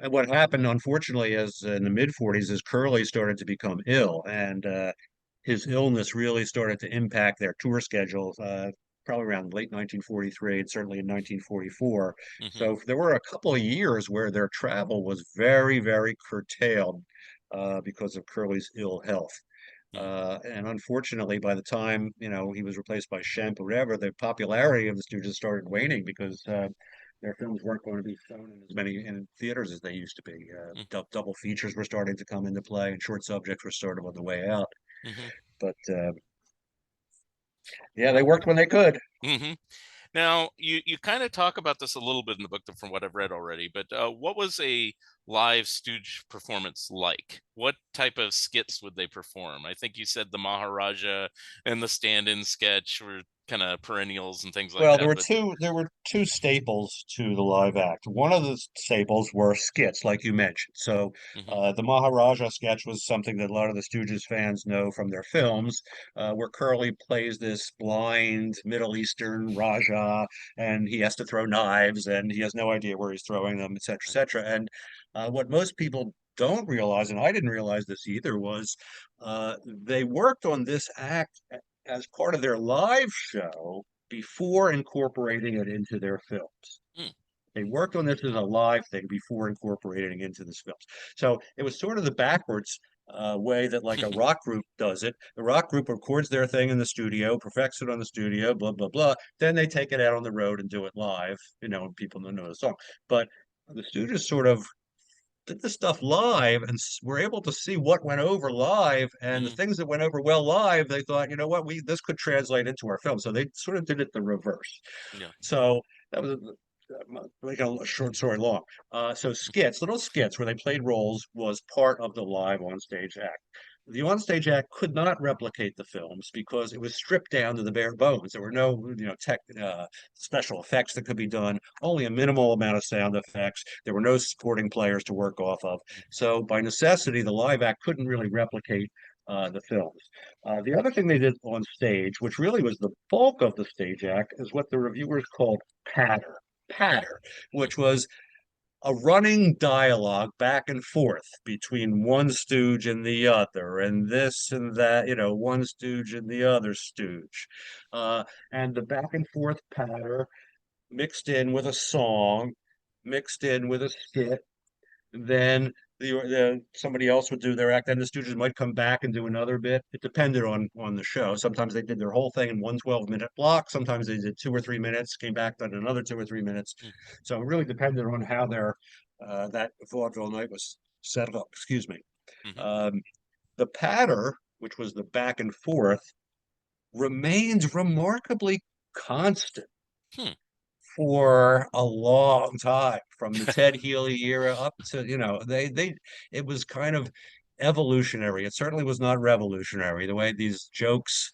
what happened, unfortunately, is in the mid '40s, is Curly started to become ill, and his illness really started to impact their tour schedules. Probably around late 1943 and certainly in 1944. Hmm. So there were a couple of years where their travel was very, very curtailed because of Curly's ill health. Hmm. And unfortunately, by the time he was replaced by Shemp or whatever, the popularity of the Stooges started waning because their films weren't going to be shown in as many in theaters as they used to be. Double features were starting to come into play, and short subjects were sort of on the way out. Hmm. But yeah, they worked when they could. Hmm. Now, you kind of talk about this a little bit in the book from what I've read already, but what was a live Stooge performance like? What type of skits would they perform? I think you said the Maharaja and the stand-in sketch were kind of perennials and things like Well, there that, were but two staples to the live act. One of the staples were skits, like you mentioned. So hmm. the Maharaja sketch was something that a lot of the Stooges fans know from their films, where Curly plays this blind Middle Eastern Raja, and he has to throw knives, and he has no idea where he's throwing them, et cetera, et Right. cetera. And what most people don't realize, and I didn't realize this either, was they worked on this act as part of their live show before incorporating it into their films. Mm. They worked on this as a live thing before incorporating it into the films. So it was sort of the backwards way that like a rock group does it. The rock group records their thing in the studio, perfects it on the studio, blah, blah, blah. Then they take it out on the road and do it live, and people don't know the song. But the Stooges sort of did the stuff live and were able to see what went over live, and the Hmm. things that went over well live, they thought, you know what, we this could translate into our film. So they sort of did it the reverse. Yeah. So that was like a short story long. So skits, little skits where they played roles, was part of the live on stage act. The onstage act could not replicate the films because it was stripped down to the bare bones. There were no, tech special effects that could be done. Only a minimal amount of sound effects. There were no supporting players to work off of. So by necessity, the live act couldn't really replicate the films. The other thing they did on stage, which really was the bulk of the stage act, is what the reviewers called patter, Mm. which was a running dialogue back and forth between one stooge and the other, and this and that, one stooge and the other stooge. Uh, and the back and forth patter mixed in with a song, mixed in with a skit, then somebody else would do their act, then the Stooges might come back and do another bit. It depended on the show. Sometimes they did their whole thing in one 12-minute block. Sometimes they did 2 or 3 minutes, came back, done another 2 or 3 minutes. Mm, So it really depended on how their that vaudeville night was set up. Excuse me. mhm. Um, the patter, which was the back and forth, remains remarkably constant Hmm. for a long time, from the Ted Healy era up to, it was kind of evolutionary. It certainly was not revolutionary. The way these jokes,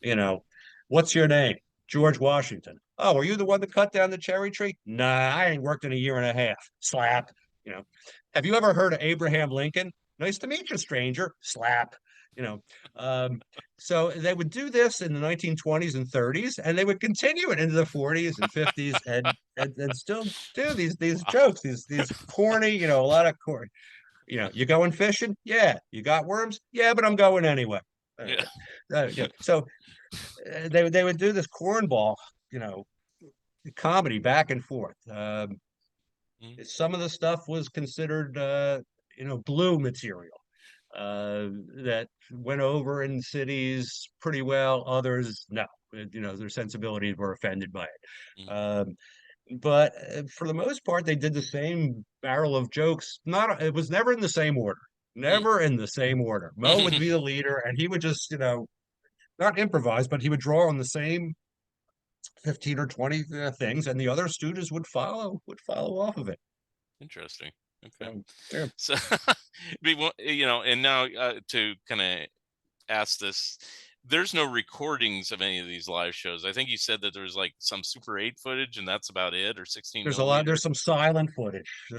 you know, what's your name? George Washington. Oh, were you the one that cut down the cherry tree? Nah, I ain't worked in a year and a half. Slap. You know, have you ever heard of Abraham Lincoln? Nice to meet you, stranger. Slap. You know, um, so they would do this in the 1920s and 30s, and they would continue it into the 40s and 50s, and still do these Wow. jokes, these corny, a lot of corny. You going fishing? Yeah. You got worms? Yeah, but I'm going anyway. Yeah. So they would do this cornball, you know, comedy back and forth. Mm, Some of the stuff was considered, blue material that went over in cities pretty well. Others, no. Their sensibilities were offended by it. mm, But for the most part, they did the same barrel of jokes. It was never in the same order. mm. Never in the same order. Mo would be the leader, and he would just, not improvise, but he would draw on the same 15 or 20 things, and the other students would follow off of it. Interesting. Okay. Yeah. So, and now to kind of ask this, there's no recordings of any of these live shows. I think you said that there's like some Super 8 footage, and that's about it, or 16 There's millimeter. some silent footage. Yeah.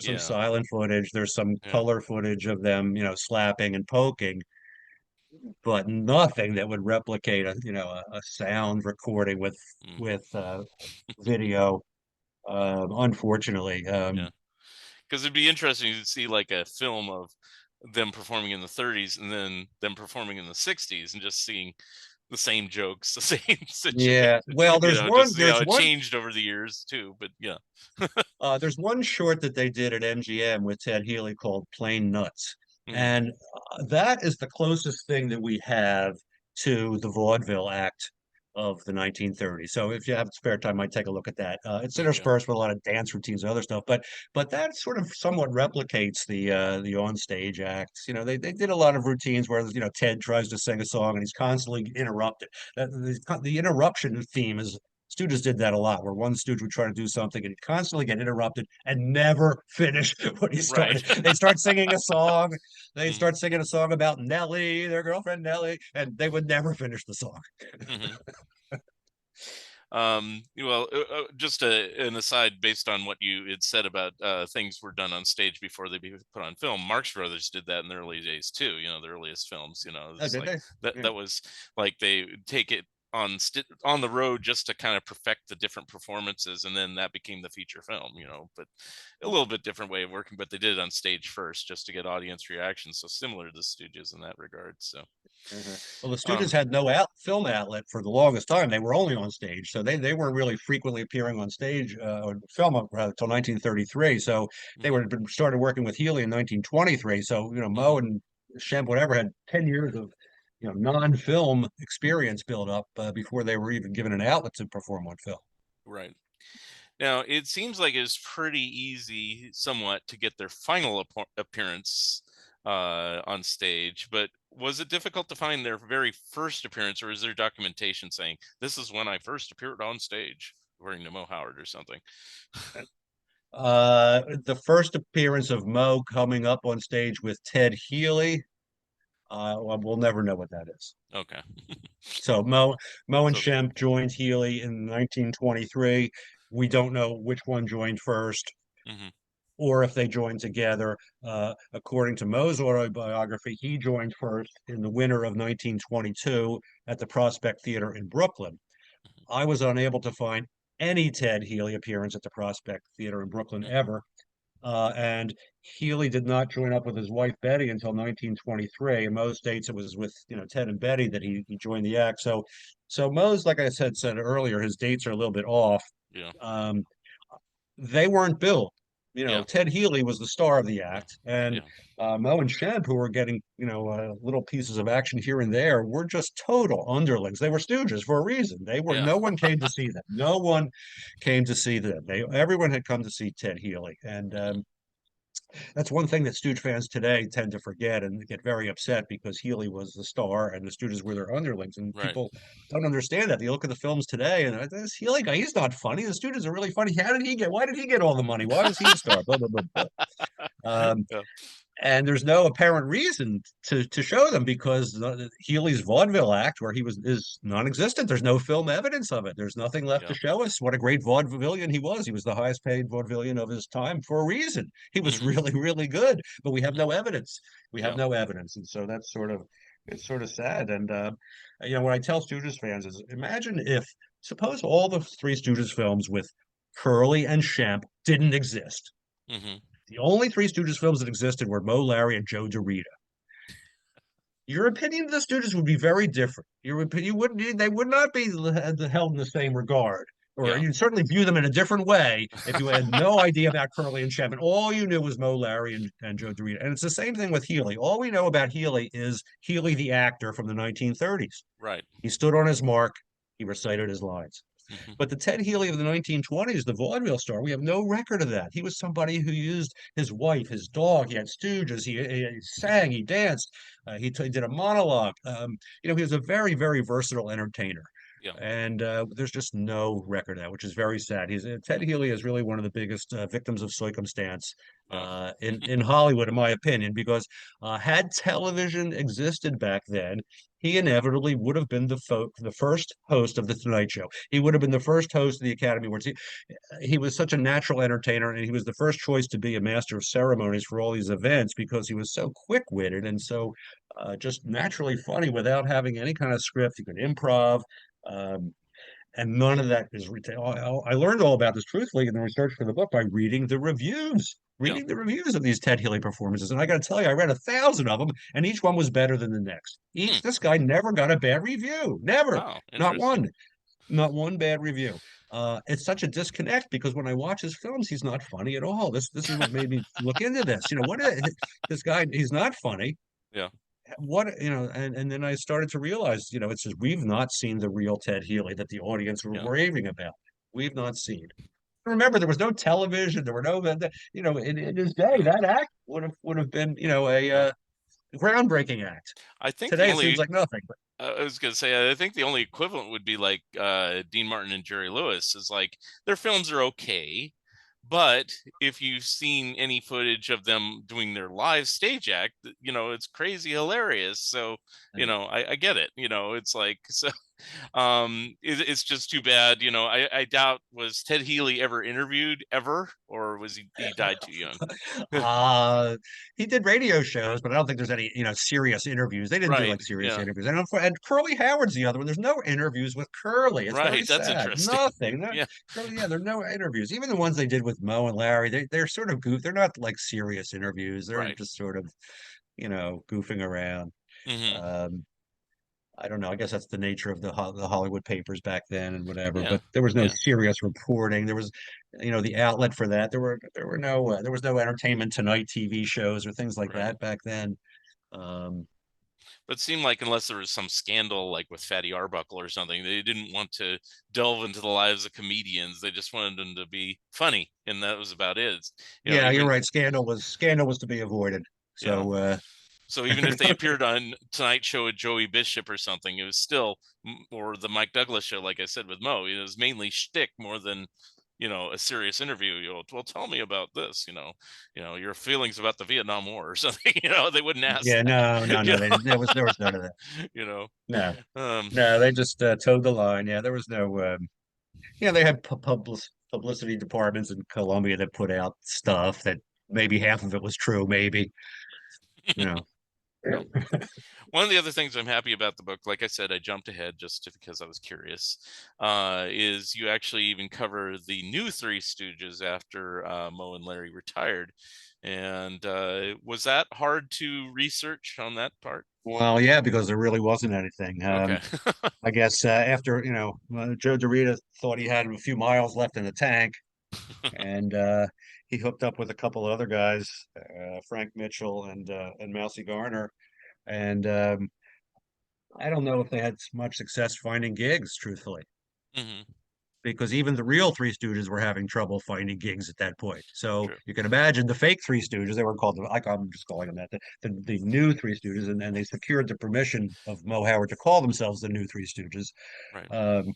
There's some Yeah. color footage of them, slapping and poking, but nothing that would replicate a sound recording with Mm, with uh, video. Unfortunately, yeah. Because it'd be interesting to see like a film of them performing in the 30s and then them performing in the 60s and just seeing the same jokes, the same situation, yeah. Well, just see how it changed over the years too. But yeah. there's one short that they did at MGM with Ted Healy called Plain Nuts. Mm, And that is the closest thing that we have to the vaudeville act of the 1930s. So if you have spare time, I might take a look at that. It's okay. interspersed with a lot of dance routines and other stuff, but that sort of somewhat replicates the onstage acts. They did a lot of routines where Ted tries to sing a song and he's constantly interrupted. The interruption theme is Stooges did that a lot, where one Stooge would try to do something and constantly get interrupted and never finish what he Right. started. They'd start singing a song. They'd Hmm. start singing a song about Nellie, their girlfriend Nellie, and they would never finish the song. Hmm. Well, just an aside based on what you had said about things were done on stage before they be put on film. Marx Brothers did that in the early days too. The earliest films. Oh, It's did like they? that. Yeah. That was like they take it on the road just to kind of perfect the different performances, and then that became the feature film. But a little bit different way of working. But they did it on stage first just to get audience reaction. So similar to the Stooges in that regard. So, Well, the um, students had no film outlet for the longest time. They were only on stage, so they weren't really frequently appearing on stage or film until 1933. So they mhm, were started working with Healy in 1923. So mhm, Mo and Shemp, whatever, had 10 years of non-film experience built up before they were even given an outlet to perform on film. right. Now, it seems like it's pretty easy, somewhat, to get their final appearance on stage, but was it difficult to find their very first appearance, or is there documentation saying this is when I first appeared on stage, according to Mo Howard or something? The first appearance of Mo coming up on stage with Ted Healy, well, we'll never know what that is. Okay. So Mo and So, Shemp joined Healy in 1923. We don't know which one joined first mhm, or if they joined together. According to Mo's autobiography, he joined first in the winter of 1922 at the Prospect Theater in Brooklyn. mhm, I was unable to find any Ted Healy appearance at the Prospect Theater in Brooklyn mhm, ever. And Healy did not join up with his wife Betty until 1923. In most states, it was with Ted and Betty that he joined the act. So Mo's, like I said earlier, his dates are a little bit off. yeah. Um, they weren't billed. Yeah. Ted Healy was the star of the Yeah. act, and Yeah. Mo and Shemp, who were getting, little pieces of action here and there, were just total underlings. They were stooges for a reason. They were, Yeah. no one came to see them. No one came to see them. Everyone had come to see Ted Healy. And Mhm. that's one thing that Stooge fans today tend to forget and get very upset because Healy was the star and the Stooges were their underlings. And Right. people don't understand that. They look at the films today and this Healy guy, he's not funny. The Stooges are really funny. Why did he get all the money? Why was he the star? Blah, blah, blah, blah. Um, Yeah. and there's no apparent reason to show them because Healy's vaudeville act, where he was, is non-existent. There's no film evidence of it. There's nothing left to Yeah. show us what a great vaudevillian he was. He was the highest paid vaudevillian of his time for a reason. He was Hmm. really, really good, but we have no evidence. We have Yeah. no evidence, and so that's sort of, it's sort of sad. And what I tell Stooges fans is, imagine if, suppose all the Three Stooges films with Curly and Shemp didn't exist. Hmm. The only Three Stooges films that existed were Mo, Larry, and Joe DeRita. Your opinion of the Stooges would be very different. You wouldn't, they would not be held in the same regard, or Yeah. you'd certainly view them in a different way if you had no idea about Curly and Shep, and all you knew was Mo, Larry, and Joe DeRita. And it's the same thing with Healy. All we know about Healy is Healy, the actor from the 1930s. Right. He stood on his mark. He recited his lines. Hmm. But the Ted Healy of the 1920s, the vaudeville star, we have no record of that. He was somebody who used his wife, his dog. He had stooges. He sang. He danced. He did a monologue. He was a very, very versatile entertainer. Yeah. And there's just no record of that, which is very sad. Ted Healy is really one of the biggest victims of circumstance Oh. in Hollywood, in my opinion, because had television existed back then, he inevitably would have been the first host of the Tonight Show. He would have been the first host of the Academy Awards. He was such a natural entertainer, and he was the first choice to be a master of ceremonies for all these events because he was so quick-witted and so just naturally funny without having any kind of script. He could improv. Um, and none of that is retail. I learned all about this truthfully in the research for the book by Yeah. reading the reviews of these Ted Healy performances. And I got to tell you, I read 1,000 of them, and each one was better than the next. Hmm. This guy never got a bad review, never, Wow. not Interesting. one, not one bad review. It's such a disconnect because when I watch his films, he's not funny at all. This is what made me look into this. This guy? He's not funny. Yeah. And then I started to realize, it's just we've not seen the real Ted Healy that the audience were Yeah. raving about. We've not seen. Remember, there was no television. There were no, in his day, Yeah. that act would have been, a Yeah. groundbreaking act. I think the Today, it seems only like nothing. But I was gonna say I think the only equivalent would be like Dean Martin and Jerry Lewis. Is like their films are okay, but if you've seen any footage of them doing their live stage act, it's crazy hilarious. So I get it. It's like so. It's just too bad. I doubt, was Ted Healy ever interviewed ever, or was he died too young? Uh, he did radio shows, but I don't think there's any, serious interviews. They didn't do Right. like serious Yeah. interviews. And Curly Howard's the other one. There's no interviews with Curly. It's very Right. That's sad. interesting. Nothing. No, Yeah. Curly, yeah, there are no interviews. Even the ones they did with Mo and Larry, they're sort of goof. They're not like serious interviews. They're Right. just sort of, goofing around. Hmm. Um, I don't know. I guess that's the nature of the Hollywood papers back then and whatever. Yeah. But there was no Yeah. serious reporting. There was, the outlet for that. There was no Entertainment Tonight TV shows or things like Right. that back then. Um, But it seemed like unless there was some scandal, like with Fatty Arbuckle or something, they didn't want to delve into the lives of comedians. They just wanted them to be funny, and that was about it. yeah, you're Even right. Scandal was to be avoided. yeah. So So even if they appeared on Tonight Show with Joey Bishop or something, it was still, or the Mike Douglas show, like I said with Mo, it was mainly shtick more than a serious interview. Well, tell me about this. Your feelings about the Vietnam War or something. They wouldn't ask yeah, that. no, no, You no. There was none of that. know, you know. No, Um, no. They just towed the line. Yeah, there was no. They had publicity departments in Columbia that put out stuff that maybe half of it was true. Maybe you know. no. One of the other things I'm happy about the book, like I said, I jumped ahead just because I was curious, is you actually even cover the new Three Stooges after Mo and Larry retired. And was that hard to research on that part? Well, yeah, because there really wasn't anything. Okay. I guess after Joe DeRita thought he had a few miles left in the tank, and he hooked up with a couple other guys, Frank Mitchell and Mousy Garner, and I don't know if they had much success finding gigs, truthfully, Hmm. because even the real Three Stooges were having trouble finding gigs at that point. So True. you can imagine the fake Three Stooges, they were called, like I'm just calling them that, the new Three Stooges, and they secured the permission of Mo Howard to call themselves the new Three Stooges. Right. Um,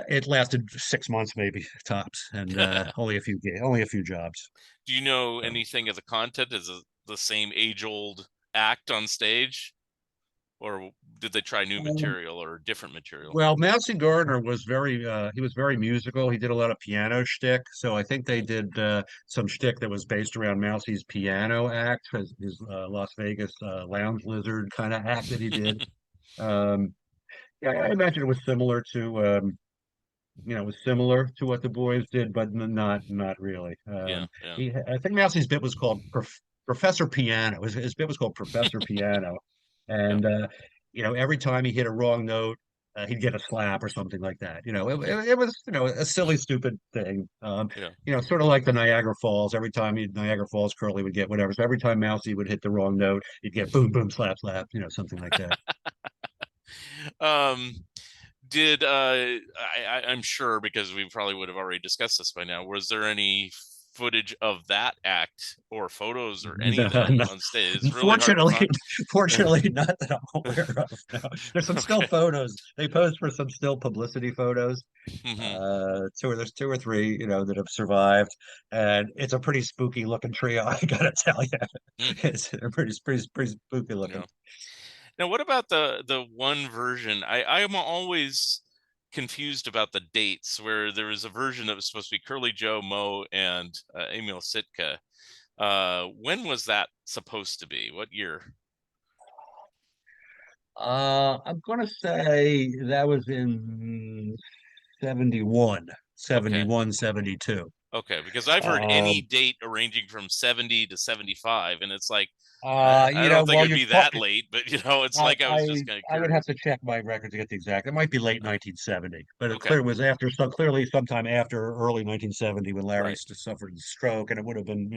it lasted 6 months, maybe tops, and only a few jobs. Do you know So. anything of the content? Is it the same age-old act on stage, or did they try new Um, material or different material? Well, Mousy Gardner was he was very musical. He did a lot of piano shtick. So I think they Mm. did some shtick that was based around Mousy's piano act, his Las Vegas lounge lizard kind of act that he did. Um, yeah, I imagine it was similar to it was similar to what the boys did, but not really. Yeah, yeah. I think Mousy's bit was called Professor Piano. His bit was called Professor Piano, Yeah. and every time he hit a wrong note, he'd get a slap or something like that. Hmm. It was a silly, stupid thing. Yeah. Sort of like the Niagara Falls. Every time Niagara Falls, Curly would get whatever. So every time Mousy would hit the wrong note, he'd get boom, boom, slap, slap. Something like that. Um, did I'm sure because we probably would have already discussed this by now. Was there any footage of that act or photos or No, anything no. on stage? It's really hard to Fortunately, find. fortunately, not that I'm aware of. No. There's some still Okay. photos. They posed for some still publicity photos. Hmm. There's two or three, that have survived, and it's a pretty spooky looking trio. I gotta tell you, Mm. they're pretty spooky looking. Yeah. Now, what about the one version? I'm always confused about the dates where there was a version that was supposed to be Curly Joe, Mo, and Emil Sitka. When was that supposed to be? What year? I'm gonna say that was in 71, Okay. 71, 72. Okay, because I've heard any Um, date arranging from 70 to 75, and it's like I don't think it while would you're be that talking, late, but it's like I was just kind of I would have curious. to check my record to get the exact. It might be late Uh, 1970, but it okay, clearly was after. So clearly, sometime after early 1970, when Larry right. suffered a stroke, and it would have been,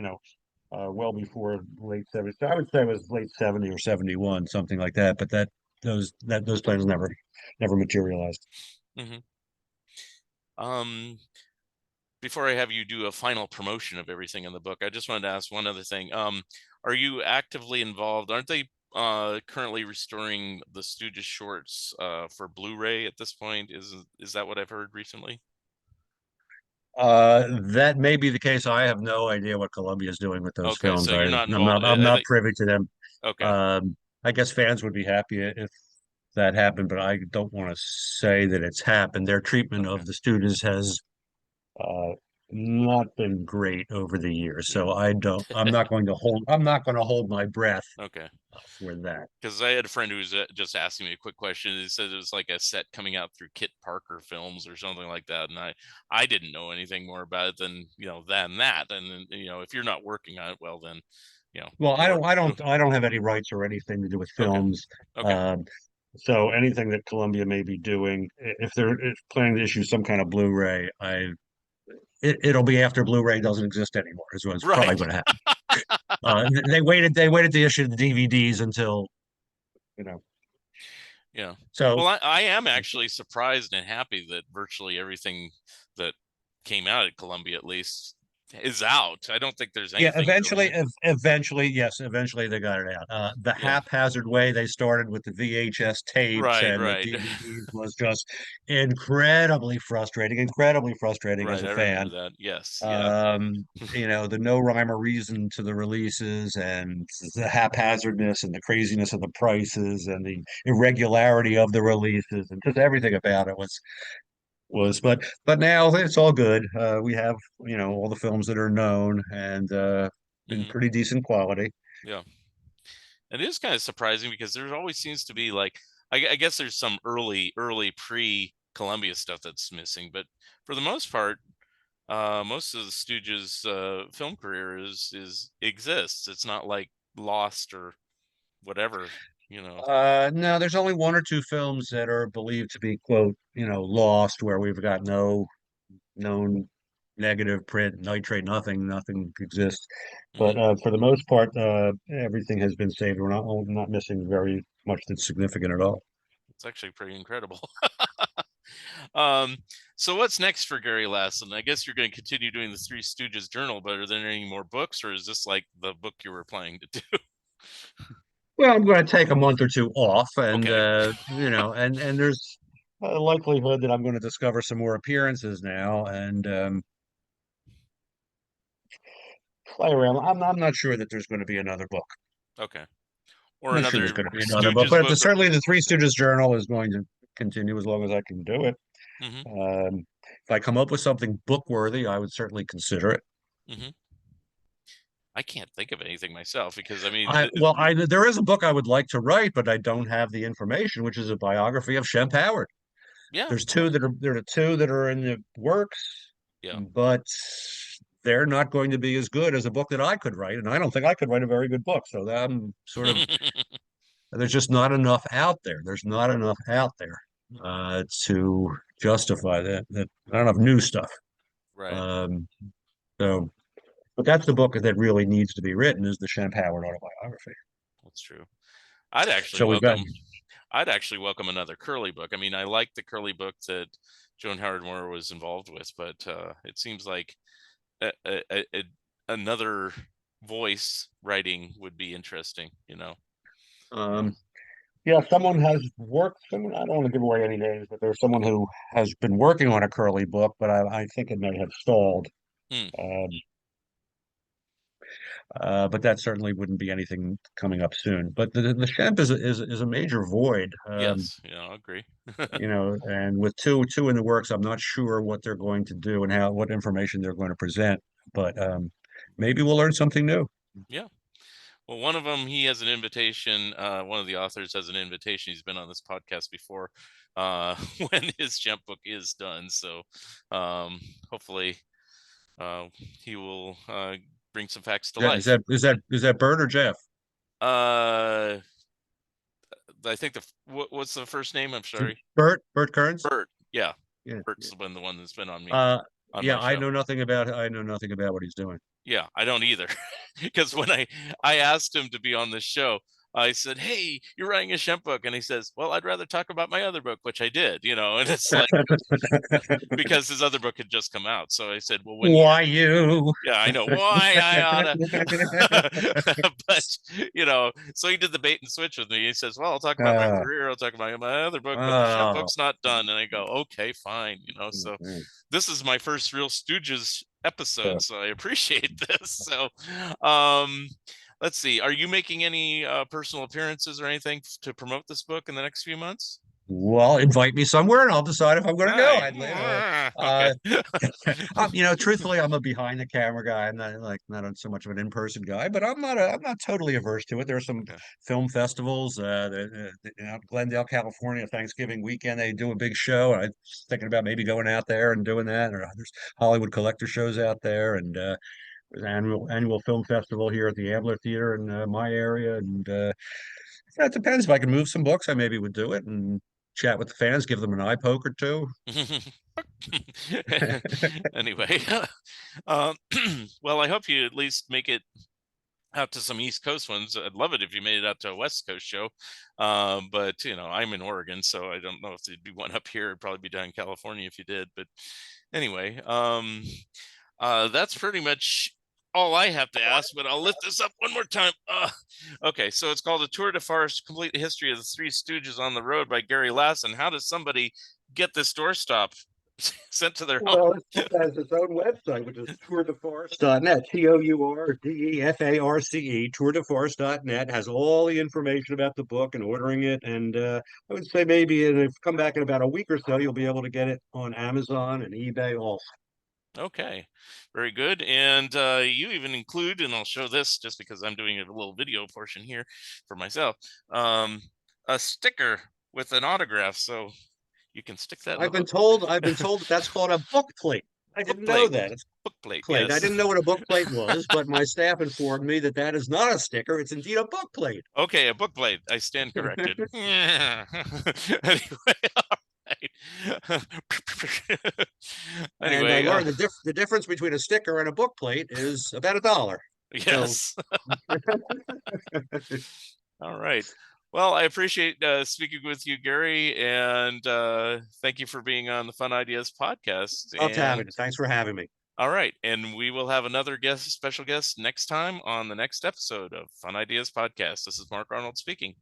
well before late 70s. So I would say it was late 70 or 71, something like that. But those plans never materialized. Hmm. Um, before I have you do a final promotion of everything in the book, I just wanted to ask one other thing. Are you actively involved? Aren't they currently restoring the Stooges shorts for Blu-ray at this point? Is that what I've heard recently? That may be the case. I have no idea what Columbia is doing with those Okay, films. so you're not I'm involved. not privy to them. Okay, Um, I guess fans would be happy if that happened, but I don't want to say that it's happened. Their treatment okay, of the students has uh, not been great over the years, yeah, so I'm not going to hold my breath okay. for that. Because I had a friend who was just asking me a quick question. He said it was like a set coming out through Kit Parker Films or something like that, and I didn't know anything more about it than that. And then, if you're not working on it, well then, Well, more. I don't have any rights or anything to do with Okay, films. okay, Um, so anything that Columbia may be doing, if they're planning to issue some kind of Blu-ray, it'll be after Blu-ray doesn't exist anymore, is what's probably right, going to happen. They waited to issue the DVDs until, you know. yeah. So Well, I am actually surprised and happy that virtually everything that came out at Columbia, at least, is out. I don't think there's yeah, anything really. eventually, yes, eventually they got it out. The Yeah, haphazard way they started with the VHS tapes right, and the right, DVDs was just incredibly frustrating as right. a I remember fan. that. Yes, yeah. Um, the no rhyme or reason to the releases and the haphazardness and the craziness of the prices and the irregularity of the releases and just everything about it but now it's all good. We have, all the films that are known and been Hmm. pretty decent quality. Yeah. It is kind of surprising because there always seems to be like I guess there's some early pre Columbia stuff that's missing, but for the most part, most of the Stooges' film career is exists. It's not like lost or whatever, you know. No, there's only one or two films that are believed to be, quote, lost, where we've got no known negative print, nitrate, nothing exists. But Hmm. for the most part, everything has been saved. We're not missing very much that's significant at all. It's actually pretty incredible. um, so what's next for Gary Lassin? I guess you're going to continue doing the Three Stooges Journal, but are there any more books, or is this like the book you were planning to do? Well, I'm going to take a month or two off, and Okay. and there's a likelihood that I'm going to discover some more appearances now, and play around. I'm not sure that there's going to be another book. Okay. I'm Or not sure there's another going to be another book, Stooges but book? Or certainly the Three yeah. Stooges Journal is going to continue as long as I can do it. Hmm. If I come up with something book worthy, I would certainly consider it. Hmm. I can't think of anything myself because I mean, I there is a book I would like to write, but I don't have the information, which is a biography of Shemp Howard. yeah, There's two that are there are two that are in the works, yeah. but they're not going to be as good as a book that I could write, and I don't think I could write a very good book. So I'm sort of there's just not enough out there. There's not enough out there to justify that not enough new stuff. Right. Um, so, but that's the book that really needs to be written is the Shemp Howard autobiography. That's true. I'd actually So we've got welcome I'd actually welcome another Curly book. I mean, I like the Curly book that Joan Howard Moore was involved with, but it seems like another voice writing would be interesting, you know. Yeah. um, yeah, someone has worked. Someone I don't want to give away any names, but there's someone Okay. who has been working on a Curly book, but I think it may have stalled. Hmm. Um, but that certainly wouldn't be anything coming up soon. But the Shemp is a major void. Yes, yeah, I'll agree. And with two in the works, I'm not sure what they're going to do and how what information they're going to present. But maybe we'll learn something new. Yeah. Well, one of them, he has an invitation. One of the authors has an invitation. He's been on this podcast before when his Jump book is done. So hopefully he will bring some facts to Is life. that Bert or Jeff? Uh, I think what's the first name? I'm Is it sorry. Bert Kearns? Bert. Yeah. Yeah. Bert's been the one that's been on me Uh, on yeah, my show. I know nothing about what he's doing. Yeah, I don't either. Because when I asked him to be on this show, I said, "Hey, you're writing a Shemp book," and he says, "Well, I'd rather talk about my other book," which I did, you know. And it's like because his other book had just come out, so I said, "Well, when he Why you? yeah, I know why I oughta," but you know, so he did the bait and switch with me. He says, "Well, I'll talk about my Uh, career, I'll talk about my other book, but the Shemp oh, book's not done." And I go, "Okay, fine," you know. So this is my first real Stooges episode, so I appreciate this. So, um, let's see. Are you making any personal appearances or anything to promote this book in the next few months? well, invite me somewhere and I'll decide if I'm going to go. Hi. Okay. Uh, truthfully, I'm a behind the camera guy. I'm not so much of an in-person guy, but I'm not totally averse to it. There are some Okay. film festivals out in Glendale, California, Thanksgiving weekend. They do a big show. I was thinking about maybe going out there and doing that. Or there's Hollywood collector shows out there, and there's an annual film festival here at the Ambler Theater in my area. And yeah, it depends. If I can move some books, I maybe would do it and chat with the fans, give them an eye poke or two. Anyway, um, well, I hope you at least make it out to some East Coast ones. I'd love it if you made it out to a West Coast show. But you know, I'm in Oregon, so I don't know if there'd be one up here. It'd probably be down in California if you did. But anyway, that's pretty much all I have to ask, but I'll lift this up one more time. Okay, so it's called A Tour de Farce, Complete History of the Three Stooges on the Road by Gary Lassin. How does somebody get this doorstop sent to their home? Well, it has its own website, which is tourdefarce.net, TOURDEFARCE, tourdefarce.net, has all the information about the book and ordering it. And I would say maybe if you come back in about a week or so, you'll be able to get it on Amazon and eBay also. Okay, very good. And you even include, and I'll show this just because I'm doing a little video portion here for myself, um, a sticker with an autograph. So you can stick that in the book. I've been told that that's called a book plate. I Book didn't know plate. that. It's Book plate, plate. I yes. didn't know what a book plate was, but my staff informed me that that is not a sticker. It's indeed a book plate. Okay, a book plate. I stand corrected. Anyway, all right. And I Anyway, learned the difference between a sticker and a book plate is about $1. So yes. All right. Well, I appreciate speaking with you, Gary, and thank you for being on the Fun Ideas podcast. loved having And it. Thanks for having me. all right, and we will have another special guest next time on the next episode of Fun Ideas podcast. This is Mark Arnold speaking.